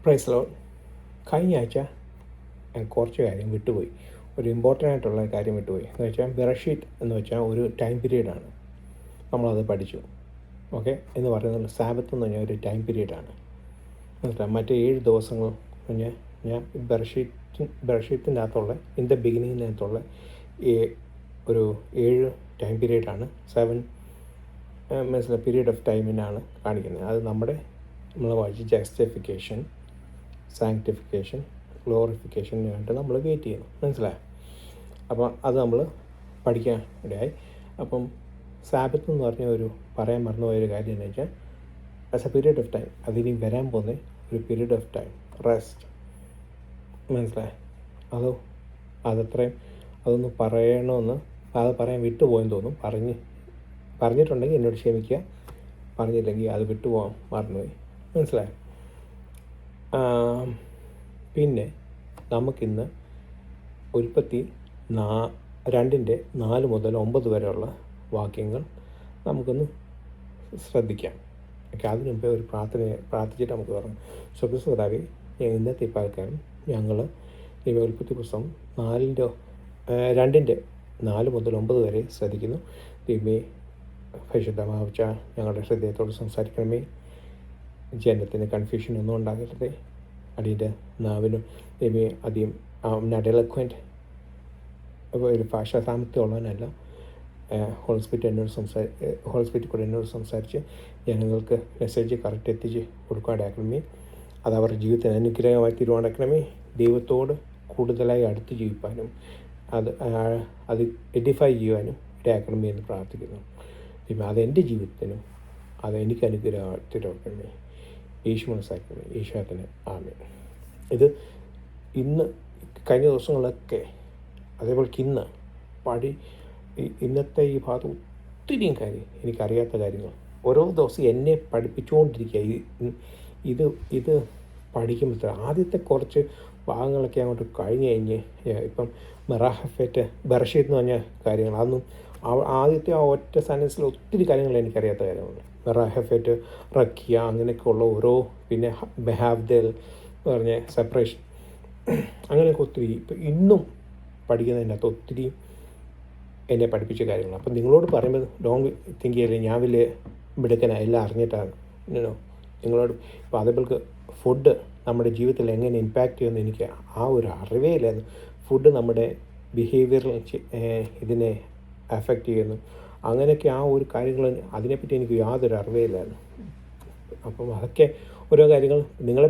Praise Lord. കഴിഞ്ഞ ആഴ്ച ഞാൻ കുറച്ച് കാര്യം വിട്ടുപോയി. ഒരു ഇമ്പോർട്ടൻ്റ് ആയിട്ടുള്ള കാര്യം വിട്ടുപോയി. എന്ന് വെച്ചാൽ ബെറഷീറ്റ് എന്ന് വെച്ചാൽ ഒരു ടൈം പീരീഡാണ്. നമ്മളത് പഠിച്ചു. ഓക്കെ, എന്ന് പറയുന്നത് സാബത്ത് എന്ന് പറഞ്ഞാൽ ഒരു ടൈം പീരീഡാണ്. മനസ്സിലായി? മറ്റേ 7 ദിവസങ്ങൾ പറഞ്ഞാൽ ഞാൻ ബെറഷീറ്റിൻ്റെ അകത്തുള്ള ഇൻ ദ ബിഗിനിങ്ങിനകത്തുള്ള ഒരു 7 ടൈം പീരീഡാണ്. 7 മനസ്സിലായി പീരീഡ് ഓഫ് ടൈമിനാണ് കാണിക്കുന്നത്. അത് നമ്മൾ വായിച്ച് ജസ്റ്റിഫിക്കേഷൻ, സാങ്ക്ടിഫിക്കേഷൻ, ഗ്ലോറിഫിക്കേഷന് വേണ്ടി നമ്മൾ വെയിറ്റ് ചെയ്യുന്നു. മനസ്സിലായോ? അപ്പം അത് നമ്മൾ പഠിക്കാൻ ഇടയായി. അപ്പം സാബത്ത് എന്ന് പറഞ്ഞ ഒരു പറയാൻ മറന്നുപോയൊരു കാര്യം എന്ന് വെച്ചാൽ as A period of time, അതിനി വരാൻ പോകുന്ന ഒരു പീരീഡ് ഓഫ് ടൈം റെസ്റ്റ്. മനസ്സിലായോ? അതൊന്ന് പറയണമെന്ന് അത് പറയാൻ വിട്ടുപോയെന്ന് തോന്നും. പറഞ്ഞിട്ടുണ്ടെങ്കിൽ എന്നോട് ക്ഷമിക്കുക, പറഞ്ഞില്ലെങ്കിൽ അത് വിട്ടുപോകാൻ മറന്നുപോയി. മനസ്സിലായോ? പിന്നെ നമുക്കിന്ന് ഉൽപ്പത്തി 2:4 മുതൽ 9 വരെയുള്ള വാക്യങ്ങൾ നമുക്കൊന്ന് ശ്രദ്ധിക്കാം. ഓക്കെ, അതിന് മുമ്പേ ഒരു പ്രാർത്ഥിച്ചിട്ട് നമുക്ക് പറയാം. സ്വകൃസ്വതാവി, ഇന്നത്തെ ഇപ്പാൽക്കാരും ഞങ്ങൾ ഉൽപ്പത്തി പുസ്തകം 2:4 മുതൽ 9 വരെ ശ്രദ്ധിക്കുന്നു. ദൈവമേ, പരിശുദ്ധമാവച്ച ഞങ്ങളുടെ ഹൃദയത്തോട് സംസാരിക്കണമേ. ജനത്തിന് കൺഫ്യൂഷനൊന്നും ഉണ്ടാകരുതേ. അടിയുടെ നാവിനും ദൈവമേ അധികം നഡലക്വൻറ്റ് ഒരു ഭാഷാ സാമർത്ഥ്യമുള്ളവനല്ല. ഹോൾസ്പിറ്റ് കൂടെ എന്നോട് സംസാരിച്ച് ജനങ്ങൾക്ക് മെസ്സേജ് കറക്റ്റ് എത്തിച്ച് കൊടുക്കാണ്ടാക്കണമേ. അത് അവരുടെ ജീവിതത്തിന് അനുഗ്രഹമായി തീരുമാനിക്കണമേ. ദൈവത്തോട് കൂടുതലായി അടുത്ത് ജീവിക്കാനും അത് എഡിഫൈ ചെയ്യുവാനും ഇടയാക്കണമേ എന്ന് പ്രാർത്ഥിക്കുന്നു. ദൈവം അതെൻ്റെ ജീവിതത്തിനും അതെനിക്ക് അനുഗ്രഹമായി തീരുമാനിക്കണമേ. യേശു മനസ്സാക്കണമേ. യേശുവിന് ആമേൻ. ഇത് ഇന്ന് കഴിഞ്ഞ ദിവസങ്ങളൊക്കെ അതേപോലെ ഇന്നത്തെ ഈ ഭാഗത്ത് ഒത്തിരിയും കാര്യം എനിക്കറിയാത്ത കാര്യങ്ങൾ ഓരോ ദിവസം എന്നെ പഠിപ്പിച്ചുകൊണ്ടിരിക്കുക. ഇത് പഠിക്കുമ്പോൾ ആദ്യത്തെ കുറച്ച് ഭാഗങ്ങളൊക്കെ അങ്ങോട്ട് കഴിഞ്ഞ് ഇപ്പം മെറാഹഫേറ്റ് ബെറഷീറ്റ് എന്ന് പറഞ്ഞ കാര്യങ്ങൾ അതൊന്നും ആദ്യത്തെ ആ ഒറ്റ സെൻറ്റൻസിൽ ഒത്തിരി കാര്യങ്ങൾ എനിക്കറിയാത്ത കാര്യങ്ങളുണ്ട്. മെറാഹഫേറ്റ്, റക്കിയ, അങ്ങനെയൊക്കെയുള്ള ഓരോ, പിന്നെ ബെഹാവ്ദേൽ എന്ന് പറഞ്ഞ സെപ്പറേഷൻ, അങ്ങനെയൊക്കെ ഒത്തിരി ഇപ്പം ഇന്നും പഠിക്കുന്നതിനകത്ത് ഒത്തിരി എന്നെ പഠിപ്പിച്ച കാര്യങ്ങൾ. അപ്പം നിങ്ങളോട് പറയുമ്പോൾ ഡോണ്ട് തിങ്ക് ചെയ്യില്ലേ ഞാൻ വലിയ മിടുക്കനാണ് എല്ലാം അറിഞ്ഞിട്ടാണ്. നിങ്ങളോട് ഇപ്പോൾ അതേപോലെ ഫുഡ് നമ്മുടെ ജീവിതത്തിൽ എങ്ങനെ ഇമ്പാക്റ്റ് ചെയ്യുമെന്ന് എനിക്ക് ആ ഒരു അറിവേ ഇല്ലായിരുന്നു. ഫുഡ് നമ്മുടെ ബിഹേവിയറിൽ ഇതിനെ അഫക്റ്റ് ചെയ്യുന്നു, അങ്ങനെയൊക്കെ ആ ഒരു കാര്യങ്ങൾ അതിനെപ്പറ്റി എനിക്ക് യാതൊരു അറിവേ ഇല്ലായിരുന്നു. അപ്പം അതൊക്കെ ഓരോ കാര്യങ്ങൾ നിങ്ങളെ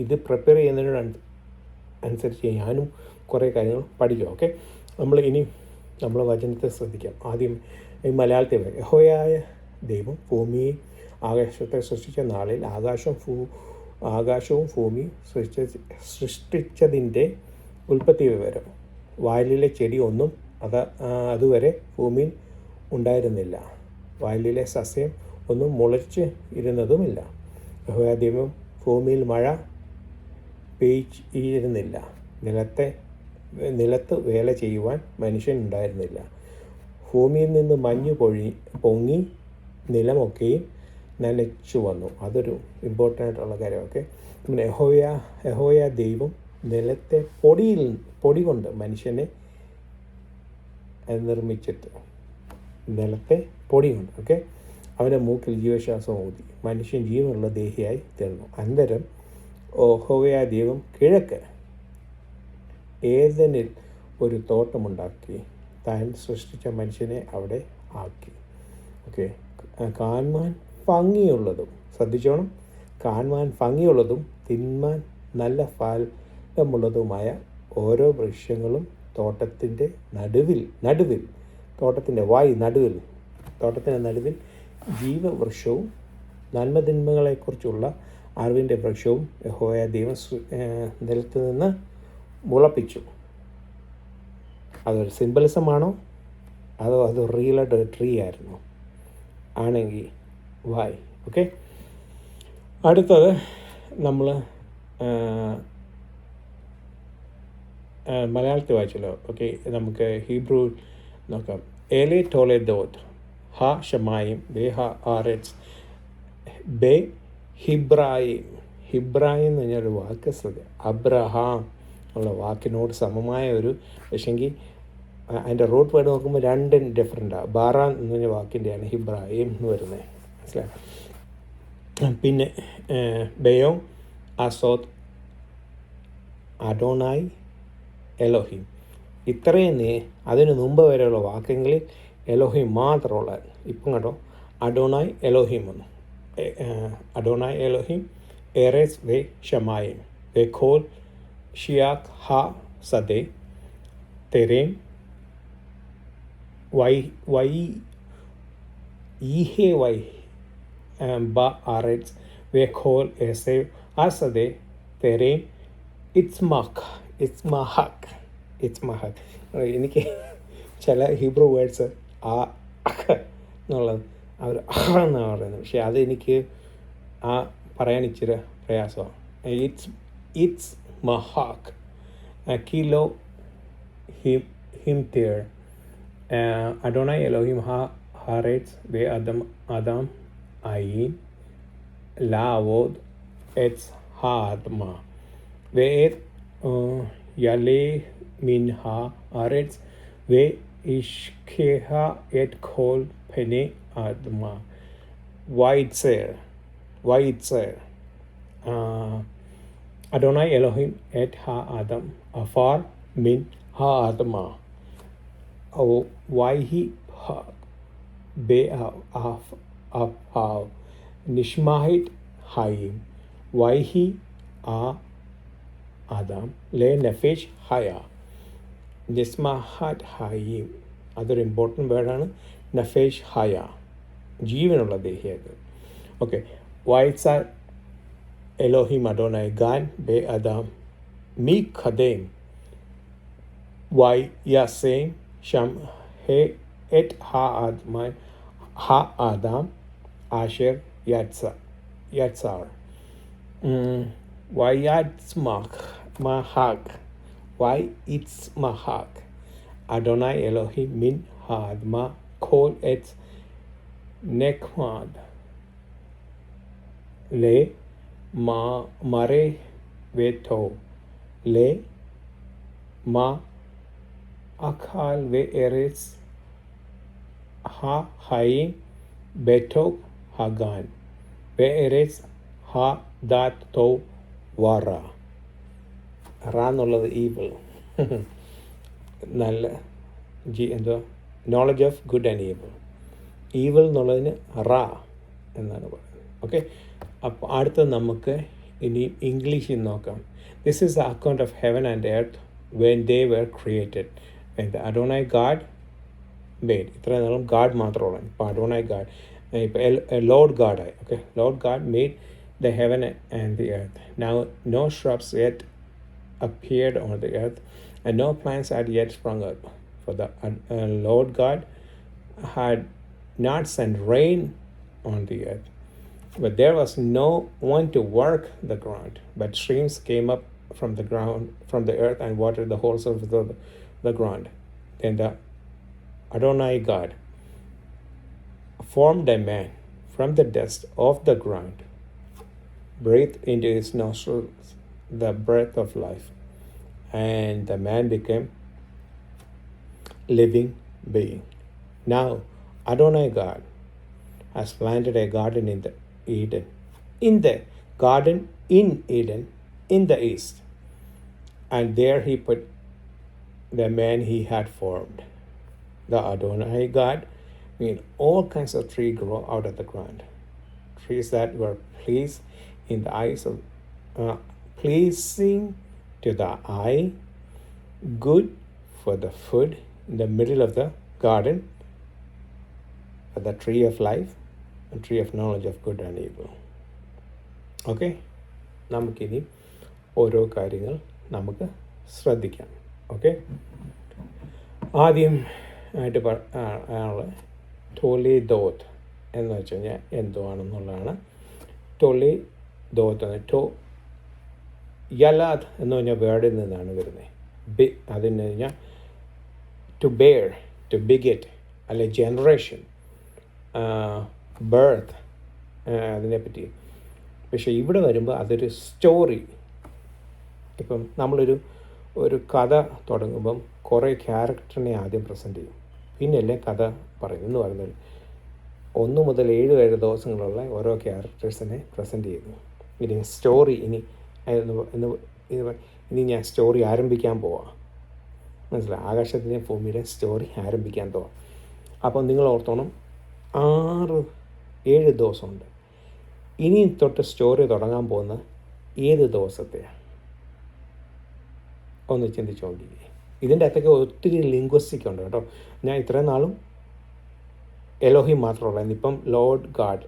ഇത് പ്രിപ്പയർ ചെയ്യുന്നതിനോടനുസരിച്ച് ഞാനും കുറേ കാര്യങ്ങൾ പഠിക്കും. ഓക്കെ, നമ്മൾ വചനത്തെ ശ്രദ്ധിക്കാം. ആദ്യം ഈ മലയാളത്തിൽ യഹോവയായ ദൈവം ഭൂമിയെ ആകാശത്തെ സൃഷ്ടിച്ച നാളിൽ ആകാശവും ഭൂമിയും സൃഷ്ടിച്ചതിൻ്റെ ഉൽപ്പത്തി വിവരം. വയലിലെ ചെടി ഒന്നും അതുവരെ ഭൂമിയിൽ ഉണ്ടായിരുന്നില്ല. വയലിലെ സസ്യം ഒന്നും മുളച്ച് ഇരുന്നതുമില്ല. യഹോവയായ ദൈവം ഭൂമിയിൽ മഴ പെയ്യിരുന്നില്ല. നിലത്ത് വേല ചെയ്യുവാൻ മനുഷ്യൻ ഉണ്ടായിരുന്നില്ല. ഭൂമിയിൽ നിന്ന് മഞ്ഞ് പൊങ്ങി നിലമൊക്കെയും നനച്ചു വന്നു. അതൊരു ഇമ്പോർട്ടൻ്റ് ആയിട്ടുള്ള കാര്യം. ഓക്കെ, പിന്നെ യഹോവയായ ദൈവം നിലത്തെ പൊടി കൊണ്ട് മനുഷ്യനെ നിർമ്മിച്ചിട്ട് നിലത്തെ പൊടി കൊണ്ട് അവൻ്റെ മൂക്കിൽ ജീവശ്വാസം ഊതി മനുഷ്യൻ ജീവനുള്ള ദേഹിയായി തീർന്നു. അനന്തരം യഹോവയായ ദൈവം കിഴക്ക് ഏദനിൽ ഒരു തോട്ടമുണ്ടാക്കി താൻ സൃഷ്ടിച്ച മനുഷ്യനെ അവിടെ ആക്കി. കാണുവാൻ ഭംഗിയുള്ളതും, ശ്രദ്ധിച്ചോണം, കാണുവാൻ ഭംഗിയുള്ളതും തിന്മാൻ നല്ല ഫലമുള്ളതുമായ ഓരോ വൃക്ഷങ്ങളും തോട്ടത്തിൻ്റെ നടുവിൽ ജീവവൃക്ഷവും നന്മതിന്മകളെക്കുറിച്ചുള്ള അറിവിൻ്റെ വൃക്ഷവും യഹോവയായ ദൈവം നിലത്ത് നിന്ന് മുളപ്പിച്ചു. അതൊരു സിംബലിസമാണോ അതോ അത് റിയലായിട്ട് ട്രീ ആയിരുന്നു? ആണെങ്കിൽ വായ്. ഓക്കെ, അടുത്തത് നമ്മൾ മലയാളത്തിൽ വായിച്ചല്ലോ. ഓക്കെ, നമുക്ക് ഹീബ്രു നോക്കാം. എലെ ടോലെദോത്ത് ഹ ഷമായിം ബെ ഹ ആരെറ്റ്സ് ബെ ഹിബ്രായിം ഹിബ്രായം എന്ന് പറഞ്ഞൊരു വാക്ക് അബ്രഹാം ഉള്ള വാക്കിനോട് സമമായ ഒരു, പക്ഷെങ്കിൽ അതിൻ്റെ റൂട്ട് വേർഡ് നോക്കുമ്പോൾ രണ്ടും ഡിഫറെൻറ്റാണ്. ബാറാൻ എന്ന് പറഞ്ഞ വാക്കിൻ്റെയാണ് ഹിബ്രായം എന്ന് വരുന്നത്, മനസ്സിലായി. പിന്നെ ബയോ അസോത്ത് അഡോണായി എലോഹിം, ഇത്രയും അതിന് മുമ്പ് വരെയുള്ള വാക്യങ്ങളിൽ എലോഹിം മാത്രമുള്ള. ഇപ്പം കേട്ടോ അഡോണായി എലോഹിം വന്നു. അഡോണായി എലോഹിം എറേസ് വേ ഷമായും വേ ഖോൽ ഷിയാഖ് ഹാ സദേ തെരേം വൈ ഈഹെ വൈ ബ ആറേറ്റ്സ് വേ ഖോൽ എസേവ് ആ സദേ തെരേം ഇറ്റ്സ്മഹക്. എനിക്ക് ചില ഹീബ്രു വേർഡ്സ് ആ എന്നുള്ളത് അവർ എന്നാണ് പറയുന്നത്, പക്ഷേ അതെനിക്ക് പറയാൻ ഇച്ചിരി പ്രയാസമാണ്. ഇറ്റ്സ് മഹാക് കിലോ ഹിം തേർ അഡോണായി എലോഹിം ഹാറേറ്റ്സ് വേ അദാം അയീൻ ലാവോദ് എറ്റ്സ് ഹാദ്മ ואת יעלה מן הארץ וישקה את כל פני האדמה. ויצר אדוני אלוהים את האדם עפר מן האדמה ויהי באפיו נשמת חיים ויהי ആദാം ലേ നഫേഷ് ഹയ നിസ്മഹത് ഹയീം, അതൊരു ഇമ്പോർട്ടൻറ്റ് വേർഡാണ്. നഫേഷ് ഹയ, ജീവനുള്ള ദേഹിയത്. ഓക്കെ, വൈസ എലോഹിം അഡോണായി ഗാൻ ബെ അദാം മി ഖദേം വൈ യസേം ഷം ഹെ എറ്റ് ഹ ആദാം ആഷർ യത്സാർ Vayitsmahak Adonai Elohim min ha'adma kol et nekmad le mare veto le ma akal ve eretz ha haim betok hagan ve eretz ha dat to വറ. എന്നുള്ളത് ഈവിൾ, നല്ല എന്തോ knowledge of good and evil. Evil എന്നുള്ളതിന് റ എന്നാണ് പറയുന്നത്. Okay, അപ്പോൾ അടുത്തത് നമുക്ക് ഇനി ഇംഗ്ലീഷിൽ നോക്കാം. This is the account of heaven and earth when they were created. അഡോണായി ഗാഡ് മെയ്ഡ്. ഇത്ര നേരം ഗാഡ് മാത്രമുള്ള, ഇപ്പോൾ അഡോണായി ഗാഡ്, ഇപ്പോൾ ലോർഡ് ഗാഡായി. Okay, Lord God made the heaven and the earth. Now no shrubs yet appeared on the earth, and no plants had yet sprung up, for the Lord God had not sent rain on the earth. But there was no one to work the ground, but streams came up from the ground, from the earth, and watered the whole surface of the ground. Then the Adonai God formed a man from the dust of the ground, breathed into his nostrils the breath of life, and the man became living being. Now Adonai God has planted a garden in the garden in Eden in the east, and there he put the man he had formed. The Adonai God made all kinds of trees grow out of the ground, trees that were pleasing in the eyes of pleasing to the eye, good for the food. In the middle of the garden the tree of life, a tree of knowledge of good and evil. Okay, നമുക്കിനി ഓരോ കാര്യങ്ങൾ നമുക്ക് ശ്രദ്ധിക്കാം. Okay, ആദ്യം ആയിട്ട് ടോലി ദോത്ത് എന്ന് വെച്ച് കഴിഞ്ഞാൽ എന്തുവാണെന്നുള്ളതാണ്. ടോലി ദോത്ത് യലാദ് എന്ന് പറഞ്ഞാൽ വേർഡിൽ നിന്നാണ് വരുന്നത്. അതിന് കഴിഞ്ഞാൽ ടു ബെയർ, ടു ബിഗെറ്റ്, അല്ലെ ജനറേഷൻ, ബർത്ത്, അതിനെപ്പറ്റി പക്ഷേ ഇവിടെ വരുമ്പോൾ അതൊരു സ്റ്റോറി. ഇപ്പം ഒരു കഥ തുടങ്ങുമ്പം കുറേ ക്യാരക്ടറിനെ ആദ്യം പ്രസൻറ്റ് ചെയ്യും, പിന്നെയല്ലേ കഥ പറയും എന്ന് പറയുന്നത്. 1 മുതൽ 7 ദിവസങ്ങളുള്ള ഓരോ ക്യാരക്ടേഴ്സിനെ പ്രസൻറ്റ് ചെയ്യുന്നു. ഇനി സ്റ്റോറി ഇനി ഞാൻ സ്റ്റോറി ആരംഭിക്കാൻ പോവാം. മനസ്സിലായി? ആകാശത്തിൻ്റെ ഭൂമിയുടെ സ്റ്റോറി ആരംഭിക്കാൻ പോവാം. അപ്പം നിങ്ങൾ ഓർത്തോണം, 6-7 ദിവസമുണ്ട്. ഇനി തൊട്ട് സ്റ്റോറി തുടങ്ങാൻ പോകുന്ന ഏത് ദിവസത്തെയാണ് ഒന്ന് ചിന്തിച്ച് നോക്കിക്കേ. ഇതിൻ്റെ അകത്തൊക്കെ ഒത്തിരി ലിംഗ്വിസ്റ്റിക് ഉണ്ട് കേട്ടോ. ഞാൻ ഇത്രയും നാളും എലോഹിം മാത്രമുള്ളായിരുന്നു, ഇപ്പം ലോർഡ് ഗാഡ്,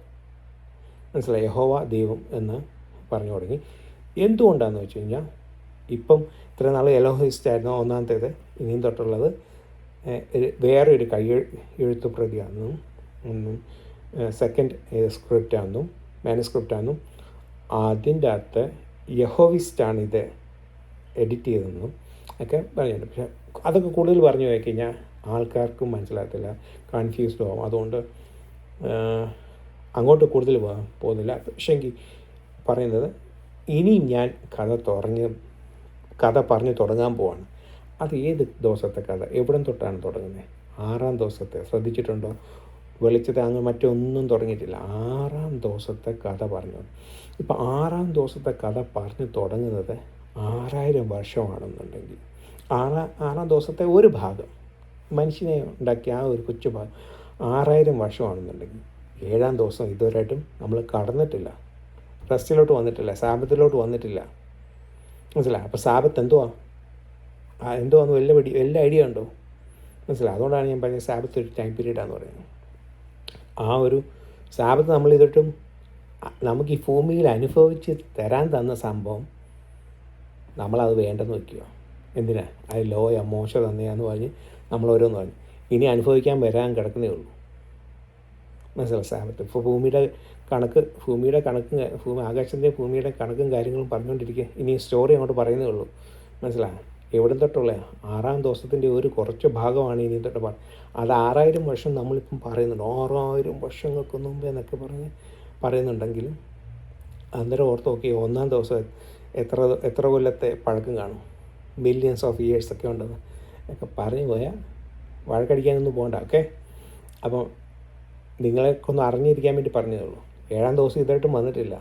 മനസ്സിലായി, യഹോവ ദൈവം എന്ന് പറഞ്ഞു തുടങ്ങി. എന്തുകൊണ്ടാണെന്ന് വെച്ച് കഴിഞ്ഞാൽ ഇപ്പം ഇത്രയും നാൾ എലോഹിസ്റ്റ് ഒന്നാമത്തേത്, ഇനിയും തൊട്ടുള്ളത് വേറെ ഒരു എഴുത്തു പ്രതിയാണെന്നും സെക്കൻഡ് സ്ക്രിപ്റ്റാണെന്നും മാനുസ്ക്രിപ്റ്റാണെന്നും അതിൻ്റെ അകത്ത് യഹോവിസ്റ്റാണ് ഇത് എഡിറ്റ് ചെയ്തതെന്നും ഒക്കെ പറഞ്ഞിട്ടുണ്ട്. പക്ഷേ അതൊക്കെ കൂടുതൽ പറഞ്ഞു പോയി കഴിഞ്ഞാൽ ആൾക്കാർക്കും മനസ്സിലാകത്തില്ല, കൺഫ്യൂസ്ഡ് ആവും. അതുകൊണ്ട് അങ്ങോട്ട് കൂടുതൽ പോകുന്നില്ല. പക്ഷേ എങ്കിൽ പറയുന്നത്, ഇനിയും ഞാൻ കഥ പറഞ്ഞ് തുടങ്ങാൻ പോവാണ്. അത് ഏത് ദിവസത്തെ കഥ, എവിടെ തൊട്ടാണ് തുടങ്ങുന്നത്? 6-ാം ദിവസത്തെ. ശ്രദ്ധിച്ചിട്ടുണ്ടോ? വെളിച്ചത്തെ അങ്ങ് മറ്റൊന്നും തുടങ്ങിയിട്ടില്ല. 6-ാം ദിവസത്തെ കഥ പറഞ്ഞു. ഇപ്പം 6-ാം ദിവസത്തെ കഥ പറഞ്ഞ് തുടങ്ങുന്നത് 6000 വർഷമാണെന്നുണ്ടെങ്കിൽ 6-ാം ദിവസത്തെ ഒരു ഭാഗം, മനുഷ്യനെ ഉണ്ടാക്കിയ ആ ഒരു കൊച്ചു ഭാഗം 6000 വർഷമാണെന്നുണ്ടെങ്കിൽ 7-ാം ദിവസം ഇതുവരെയായിട്ടും നമ്മൾ കടന്നിട്ടില്ല, റെസ്റ്റിലോട്ട് വന്നിട്ടില്ല, സാബത്തിലോട്ട് വന്നിട്ടില്ല. മനസ്സിലായി? അപ്പോൾ സാബത്ത് എന്തുവാന്ന് വല്ല ഐഡിയ ഉണ്ടോ? മനസ്സിലായി? അതുകൊണ്ടാണ് ഞാൻ പറഞ്ഞത് സാബത്ത് ഒരു ടൈം പീരീഡാന്ന് പറയുന്നത്. ആ ഒരു സാബത്ത് നമ്മളിതൊട്ടും നമുക്ക് ഈ ഭൂമിയിൽ അനുഭവിച്ച് തരാൻ തന്ന സംഭവം നമ്മളത് വേണ്ടെന്ന് വയ്ക്കുക. എന്തിനാ? അത് മോശ തന്നെയാന്ന് പറഞ്ഞ് നമ്മൾ ഓരോന്ന് പറഞ്ഞു. ഇനി അനുഭവിക്കാൻ വരാൻ കിടക്കുന്നേ ഉള്ളൂ. മനസ്സിലായി? സാബത്ത് ഇപ്പോൾ ഭൂമിയുടെ കണക്കും ആകാശത്തിൻ്റെ ഭൂമിയുടെ കണക്കും കാര്യങ്ങളും പറഞ്ഞുകൊണ്ടിരിക്കുക. ഇനി സ്റ്റോറി അങ്ങോട്ട് പറയുന്നേ ഉള്ളൂ. മനസ്സിലായി? എവിടെ തൊട്ടുള്ള 6-ാം ദിവസത്തിൻ്റെ ഒരു കുറച്ച് ഭാഗമാണ് ഇനി തൊട്ട് അത് 6000 വർഷം നമ്മളിപ്പം പറയുന്നുണ്ട്. 6000 വർഷങ്ങൾക്ക് മുമ്പ് എന്നൊക്കെ പറയുന്നുണ്ടെങ്കിലും അന്നേരം ഓർത്ത് നോക്കി, 1-ാം ദിവസം എത്ര കൊല്ലത്തെ പഴക്കം കാണും, മില്യൺസ് ഓഫ് ഇയേഴ്സൊക്കെ ഉണ്ടെന്ന് ഒക്കെ പറഞ്ഞു പോയാൽ വഴക്കടിക്കാനൊന്നും പോകണ്ട. ഓക്കെ, അപ്പം നിങ്ങളെക്കൊന്ന് അറിഞ്ഞിരിക്കാൻ വേണ്ടി പറഞ്ഞതേ ഉള്ളൂ. 7-ാം ദിവസം ഇതായിട്ടും വന്നിട്ടില്ല.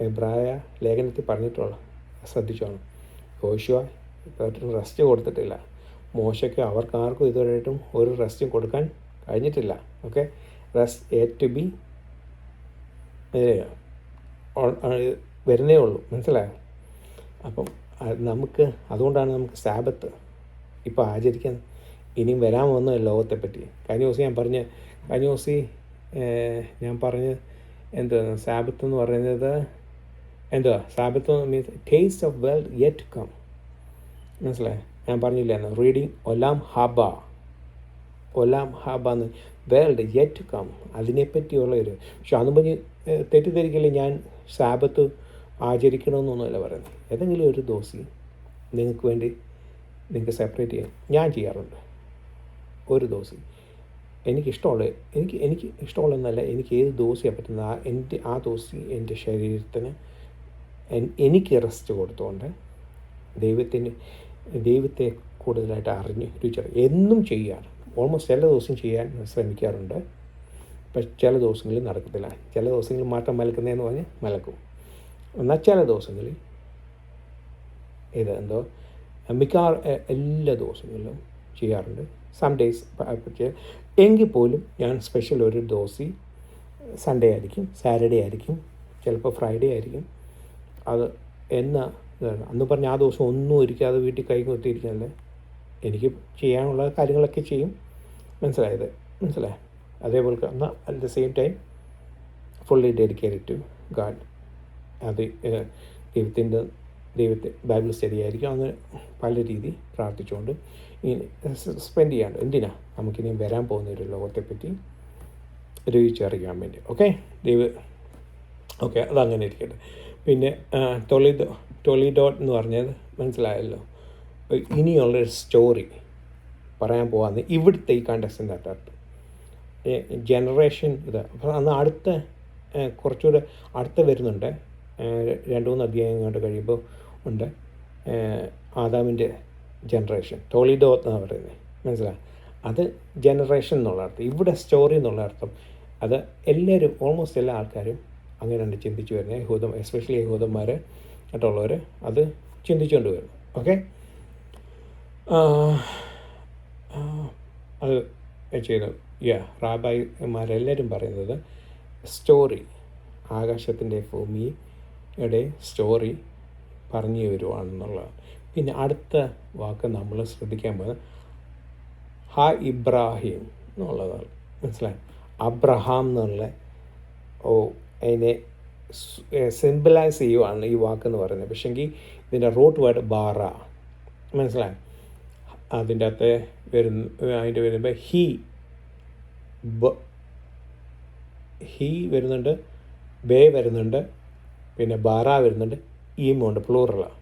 എബ്രായ ലേഖനത്തിൽ പറഞ്ഞിട്ടുള്ള ശ്രദ്ധിച്ചോണം. യോശുവ ഇതുവരെയായിട്ടും റെസ്റ്റ് കൊടുത്തിട്ടില്ല. മോശയ്ക്ക് അവർക്കാർക്കും ഇതുവരെയായിട്ടും ഒരു റെസ്റ്റും കൊടുക്കാൻ കഴിഞ്ഞിട്ടില്ല. ഓക്കെ, റെസ്റ്റ് ടു ബി വരുന്നേ ഉള്ളൂ. മനസ്സിലായോ? അപ്പം അതുകൊണ്ടാണ് നമുക്ക് സാബത്ത് ഇപ്പോൾ ആചരിക്കാൻ ഇനിയും വരാൻ വന്ന ലോകത്തെപ്പറ്റി. കഴിഞ്ഞ ദിവസം ഞാൻ പറഞ്ഞ് സാബത്ത് എന്ന് പറയുന്നത് Sabbath means taste of world yet come. മനസ്സിലായി? ഞാൻ പറഞ്ഞില്ലായിരുന്നു, റീഡിങ് ഒലാം ഹാബ എന്ന്, വേൾഡ് യെറ്റ് കം, അതിനെപ്പറ്റിയുള്ള ഒരു. പക്ഷെ അതും പറഞ്ഞ് തെറ്റിദ്ധരിക്കില്ല, ഞാൻ സാബത്ത് ആചരിക്കണമെന്നൊന്നുമല്ല പറയുന്നത്. ഏതെങ്കിലും ഒരു ദിവസം നിങ്ങൾക്ക് വേണ്ടി നിങ്ങൾക്ക് സെപ്പറേറ്റ് ചെയ്യാൻ ഞാൻ ചെയ്യാറുണ്ട്. ഒരു ദിവസം എനിക്ക് ഇഷ്ടമുള്ളതെന്നല്ല, എനിക്ക് ഏത് ദോശയാണ് പറ്റുന്നത് ആ ദിവസം എൻ്റെ ശരീരത്തിന് എനിക്ക് റെസ്റ്റ് കൊടുത്തുകൊണ്ട് ദൈവത്തെ കൂടുതലായിട്ട് അറിഞ്ഞ് രുചിച്ചറിയാം. എന്നും ചെയ്യാറ്, ഓൾമോസ്റ്റ് ചില ദിവസം ചെയ്യാൻ ശ്രമിക്കാറുണ്ട്. പക്ഷെ ചില ദിവസങ്ങളിൽ നടക്കത്തില്ല. ചില ദിവസങ്ങളിൽ മാത്രം മലക്കുന്നതെന്ന് പറഞ്ഞ് മലക്കും. എന്നാൽ ചില ദിവസങ്ങളിൽ എല്ലാ ദിവസങ്ങളിലും ചെയ്യാറുണ്ട്. സം ഡേയ്സ് എങ്കിൽ പോലും ഞാൻ സ്പെഷ്യൽ ഒരു ദിവസം സൺഡേ ആയിരിക്കും, സാറ്റർഡേ ആയിരിക്കും, ചിലപ്പോൾ ഫ്രൈഡേ ആയിരിക്കും. അത് അന്ന് പറഞ്ഞ ആ ദിവസം ഒന്നും ഇരിക്കാതെ വീട്ടിൽ കൈ കുത്തിയിരിക്കാനല്ലേ, എനിക്ക് ചെയ്യാനുള്ള കാര്യങ്ങളൊക്കെ ചെയ്യും. മനസ്സിലായി? അതേപോലെ എന്നാൽ at the same time fully dedicated to God. അത് ദൈവത്തെ ബൈബിൾ സ്റ്റഡി ആയിരിക്കും, അങ്ങനെ പല രീതി പ്രാർത്ഥിച്ചുകൊണ്ട് സ്പെൻഡ് ചെയ്യാണ്ട്. എന്തിനാ? നമുക്കിനിയും വരാൻ പോകുന്ന ഒരു ലോകത്തെപ്പറ്റി രുചിച്ചറിയാൻ വേണ്ടി. ഓക്കെ, അതങ്ങനെ ഇരിക്കട്ടെ. പിന്നെ ടൊളിഡോ എന്ന് പറഞ്ഞത് മനസ്സിലായല്ലോ. ഇനിയുള്ളൊരു സ്റ്റോറി പറയാൻ പോകാമെന്ന് ഇവിടുത്തെ ഈ കണ്ടസ്റ്റൻ്റ് അകത്ത് ജനറേഷൻ ഇത്. അപ്പോൾ അന്ന് അടുത്ത കുറച്ചുകൂടെ അടുത്ത വരുന്നുണ്ട്, 2-3 അധ്യായം കൊണ്ട് കഴിയുമ്പോൾ ഉണ്ട് ആദാമിൻ്റെ ജനറേഷൻ, ടോളിഡോ എന്നാണ് പറയുന്നത്, മനസ്സിലായി? അത് ജനറേഷൻ എന്നുള്ള അർത്ഥം. ഇവിടെ സ്റ്റോറി എന്നുള്ള അർത്ഥം. അത് എല്ലാവരും, ഓൾമോസ്റ്റ് എല്ലാ ആൾക്കാരും അങ്ങനെയാണ് ചിന്തിച്ച് വരുന്നത്. എസ്പെഷ്യലി യഹൂദന്മാർ ആയിട്ടുള്ളവർ അത് ചിന്തിച്ചുകൊണ്ട് വരുന്നു. ഓക്കെ, അത് ചെയ്തു. റാബായിമാരെല്ലാവരും പറയുന്നത് സ്റ്റോറി, ആകാശത്തിൻ്റെ ഭൂമിയുടെ സ്റ്റോറി പറഞ്ഞു വരുവാണെന്നുള്ളതാണ്. പിന്നെ അടുത്ത വാക്ക് നമ്മൾ ശ്രദ്ധിക്കാൻ പോകുന്നത് ഇബ്രാഹിം എന്നുള്ളതാണ്, മനസ്സിലായി? അബ്രഹാം എന്നുള്ള അതിനെ സിംബലൈസ് ചെയ്യുവാണ് ഈ വാക്കെന്ന് പറയുന്നത്. പക്ഷേങ്കിൽ ഇതിൻ്റെ റൂട്ട് വേർഡ് ബാറ, മനസ്സിലായി? അതിൻ്റെ അകത്ത് വരുമ്പോൾ ഹി വരുന്നുണ്ട്, ബേ വരുന്നുണ്ട്, പിന്നെ ബാറ വരുന്നുണ്ട്, ഈമുണ്ട്, പ്ലൂറലാണ്.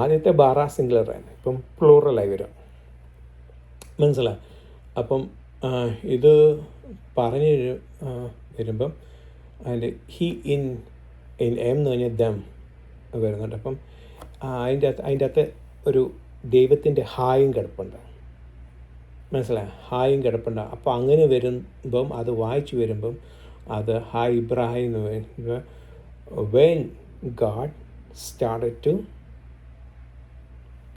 ആദ്യത്തെ ബാറ സിംഗുലറാണ്, ഇപ്പം പ്ലൂറലായി വരും, മനസ്സിലായി? അപ്പം ഇത് പറഞ്ഞു വരുമ്പം അതിൻ്റെ ഹി ഇൻ എം എന്ന് പറഞ്ഞാൽ ദം വരുന്നുണ്ട്. അപ്പം അതിൻ്റെ അകത്ത് ഒരു ദൈവത്തിൻ്റെ ഹായും കിടപ്പുണ്ട്, മനസ്സിലായി? ഹായും കിടപ്പുണ്ട്. അപ്പോൾ അങ്ങനെ വരുമ്പം അത് വായിച്ചു വരുമ്പം അത് ഇബ്രാഹിം എന്ന് പറയുമ്പോൾ when God started to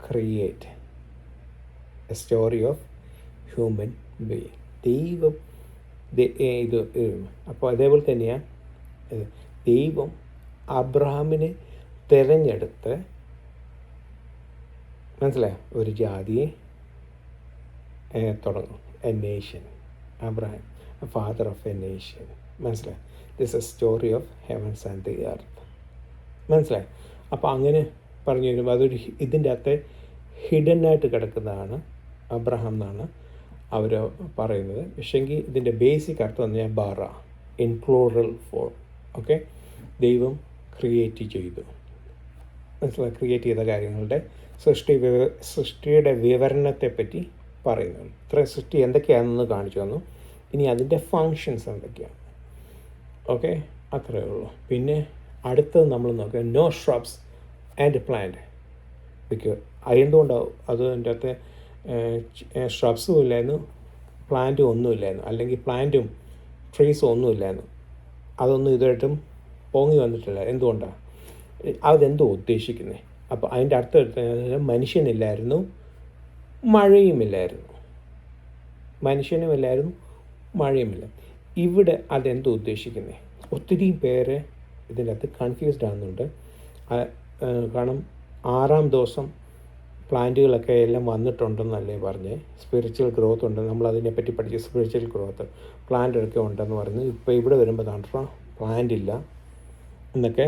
create a story of human being. ദൈവം ഇത് അപ്പോൾ അതേപോലെ തന്നെയാണ് ദൈവം അബ്രഹാമിനെ തിരഞ്ഞെടുത്ത്, മനസ്സിലായോ, ഒരു ജാതിയെ തുടങ്ങും, a nation. Abraham father of a nation, മനസ്സിലായി? This a story of heavens and the earth, മനസ്സിലായി? അപ്പോൾ അങ്ങനെ പറഞ്ഞു വരുമ്പോൾ അതൊരു ഇതിൻ്റെ അകത്ത് ഹിഡനായിട്ട് കിടക്കുന്നതാണ് അബ്രഹാം എന്നാണ് അവർ പറയുന്നത്. പക്ഷേങ്കിൽ ഇതിൻ്റെ ബേസിക് അർത്ഥം എന്ന് പറഞ്ഞാൽ ബാറ, ഇൻ പ്ലൂറൽ ഫോം. ഓക്കെ, ദൈവം ക്രിയേറ്റ് ചെയ്തു, മനസ്സിലായി? ക്രിയേറ്റ് ചെയ്ത കാര്യങ്ങളുടെ സൃഷ്ടിയുടെ വിവരണത്തെപ്പറ്റി പറയുന്നു. ഇത്രയും സൃഷ്ടി എന്തൊക്കെയാണെന്ന് കാണിച്ചു തന്നു. ഇനി അതിൻ്റെ ഫങ്ഷൻസ് എന്തൊക്കെയാണ്. ഓക്കെ, അത്രയേ ഉള്ളൂ. പിന്നെ അടുത്തത് നമ്മൾ നോക്കുക, നോ ഷ്രബ്സ് ആൻഡ് പ്ലാന്റ്. എന്തുകൊണ്ടാവും അതിൻ്റെ അകത്ത് ഷ്രബ്സും ഇല്ലായിരുന്നു, പ്ലാന്റും ഒന്നുമില്ലായിരുന്നു, അല്ലെങ്കിൽ പ്ലാന്റും ട്രീസും ഒന്നുമില്ലായിരുന്നു. അതൊന്നും ഇതുമായിട്ടും പൊങ്ങി വന്നിട്ടില്ല. എന്തുകൊണ്ടാണ്? അതെന്തോ ഉദ്ദേശിക്കുന്നത്? അപ്പോൾ അതിൻ്റെ അർത്ഥം എടുത്താൽ മനുഷ്യനില്ലായിരുന്നു, മഴയുമില്ലായിരുന്നു. മനുഷ്യനുമില്ലായിരുന്നു, മഴയുമില്ല. ഇവിടെ അതെന്തോ ഉദ്ദേശിക്കുന്നത്? ഒത്തിരി പേര് ഇതിൻ്റെ അകത്ത് കൺഫ്യൂസ്ഡ് ആകുന്നുണ്ട്. കാരണം 6-ാം ദിവസം പ്ലാന്റുകളൊക്കെ എല്ലാം വന്നിട്ടുണ്ടെന്നല്ലേ പറഞ്ഞ്, സ്പിരിച്വൽ ഗ്രോത്ത് ഉണ്ട്, നമ്മളതിനെപ്പറ്റി പഠിച്ച് സ്പിരിച്വൽ ഗ്രോത്ത് പ്ലാന്റൊക്കെ ഉണ്ടെന്ന് പറഞ്ഞു. ഇപ്പോൾ ഇവിടെ വരുമ്പോൾ താണ്ട പ്ലാന്റ് ഇല്ല എന്നൊക്കെ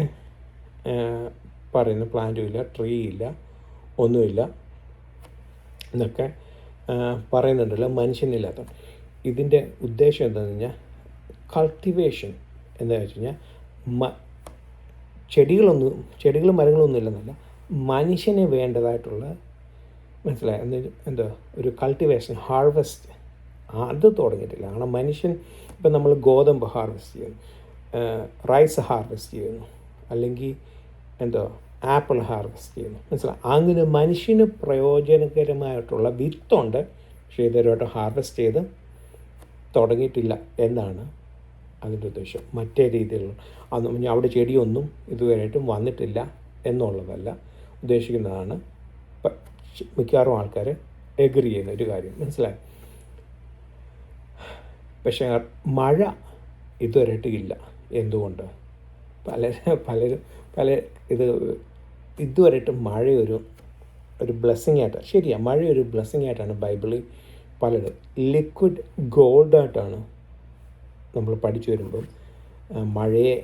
പറയുന്നു. പ്ലാന്റും ഇല്ല, ട്രീ ഇല്ല, ഒന്നുമില്ല എന്നൊക്കെ പറയുന്നുണ്ടല്ലോ, മനുഷ്യനില്ലാത്ത. ഇതിൻ്റെ ഉദ്ദേശം എന്താണെന്ന് കഴിഞ്ഞാൽ കൾട്ടിവേഷൻ എന്താണെന്ന് വെച്ച് കഴിഞ്ഞാൽ ചെടികളും മരങ്ങളൊന്നും ഇല്ലെന്നല്ല, മനുഷ്യന് വേണ്ടതായിട്ടുള്ള, മനസ്സിലായി? എന്താ ഒരു കൾട്ടിവേഷൻ, ഹാർവെസ്റ്റ് അത് തുടങ്ങിയിട്ടില്ല. കാരണം മനുഷ്യൻ ഇപ്പം നമ്മൾ ഗോതമ്പ് ഹാർവെസ്റ്റ് ചെയ്യുന്നു, റൈസ് ഹാർവെസ്റ്റ് ചെയ്യുന്നു, അല്ലെങ്കിൽ എന്തോ ആപ്പിൾ ഹാർവെസ്റ്റ് ചെയ്യുന്നു, മനസ്സിലായി? അങ്ങനെ മനുഷ്യന് പ്രയോജനകരമായിട്ടുള്ള വിത്തുണ്ട്, പക്ഷേ ഇതുവരെയായിട്ട് ഹാർവെസ്റ്റ് ചെയ്ത് തുടങ്ങിയിട്ടില്ല എന്നാണ് അതിൻ്റെ ഉദ്ദേശം. മറ്റേ രീതിയിലുള്ള അവിടെ ചെടിയൊന്നും ഇതുവരെയായിട്ടും വന്നിട്ടില്ല എന്നുള്ളതല്ല ഉദ്ദേശിക്കുന്നതാണ് മിക്കവാറും ആൾക്കാർ എഗ്രി ചെയ്യുന്ന ഒരു കാര്യം, മനസ്സിലായി? പക്ഷേ മഴ ഇതുവരെയായിട്ടും ഇല്ല. എന്തുകൊണ്ട്? പല ഇതുവരെയായിട്ടും മഴ ഒരു ബ്ലെസ്സിങ് ആയിട്ടാണ്. ശരിയാണ്, മഴ ഒരു ബ്ലെസ്സിങ് ആയിട്ടാണ് ബൈബിളിൽ പലരും ലിക്വിഡ് ഗോൾഡായിട്ടാണ് നമ്മൾ പഠിച്ചു വരുമ്പം മഴയെ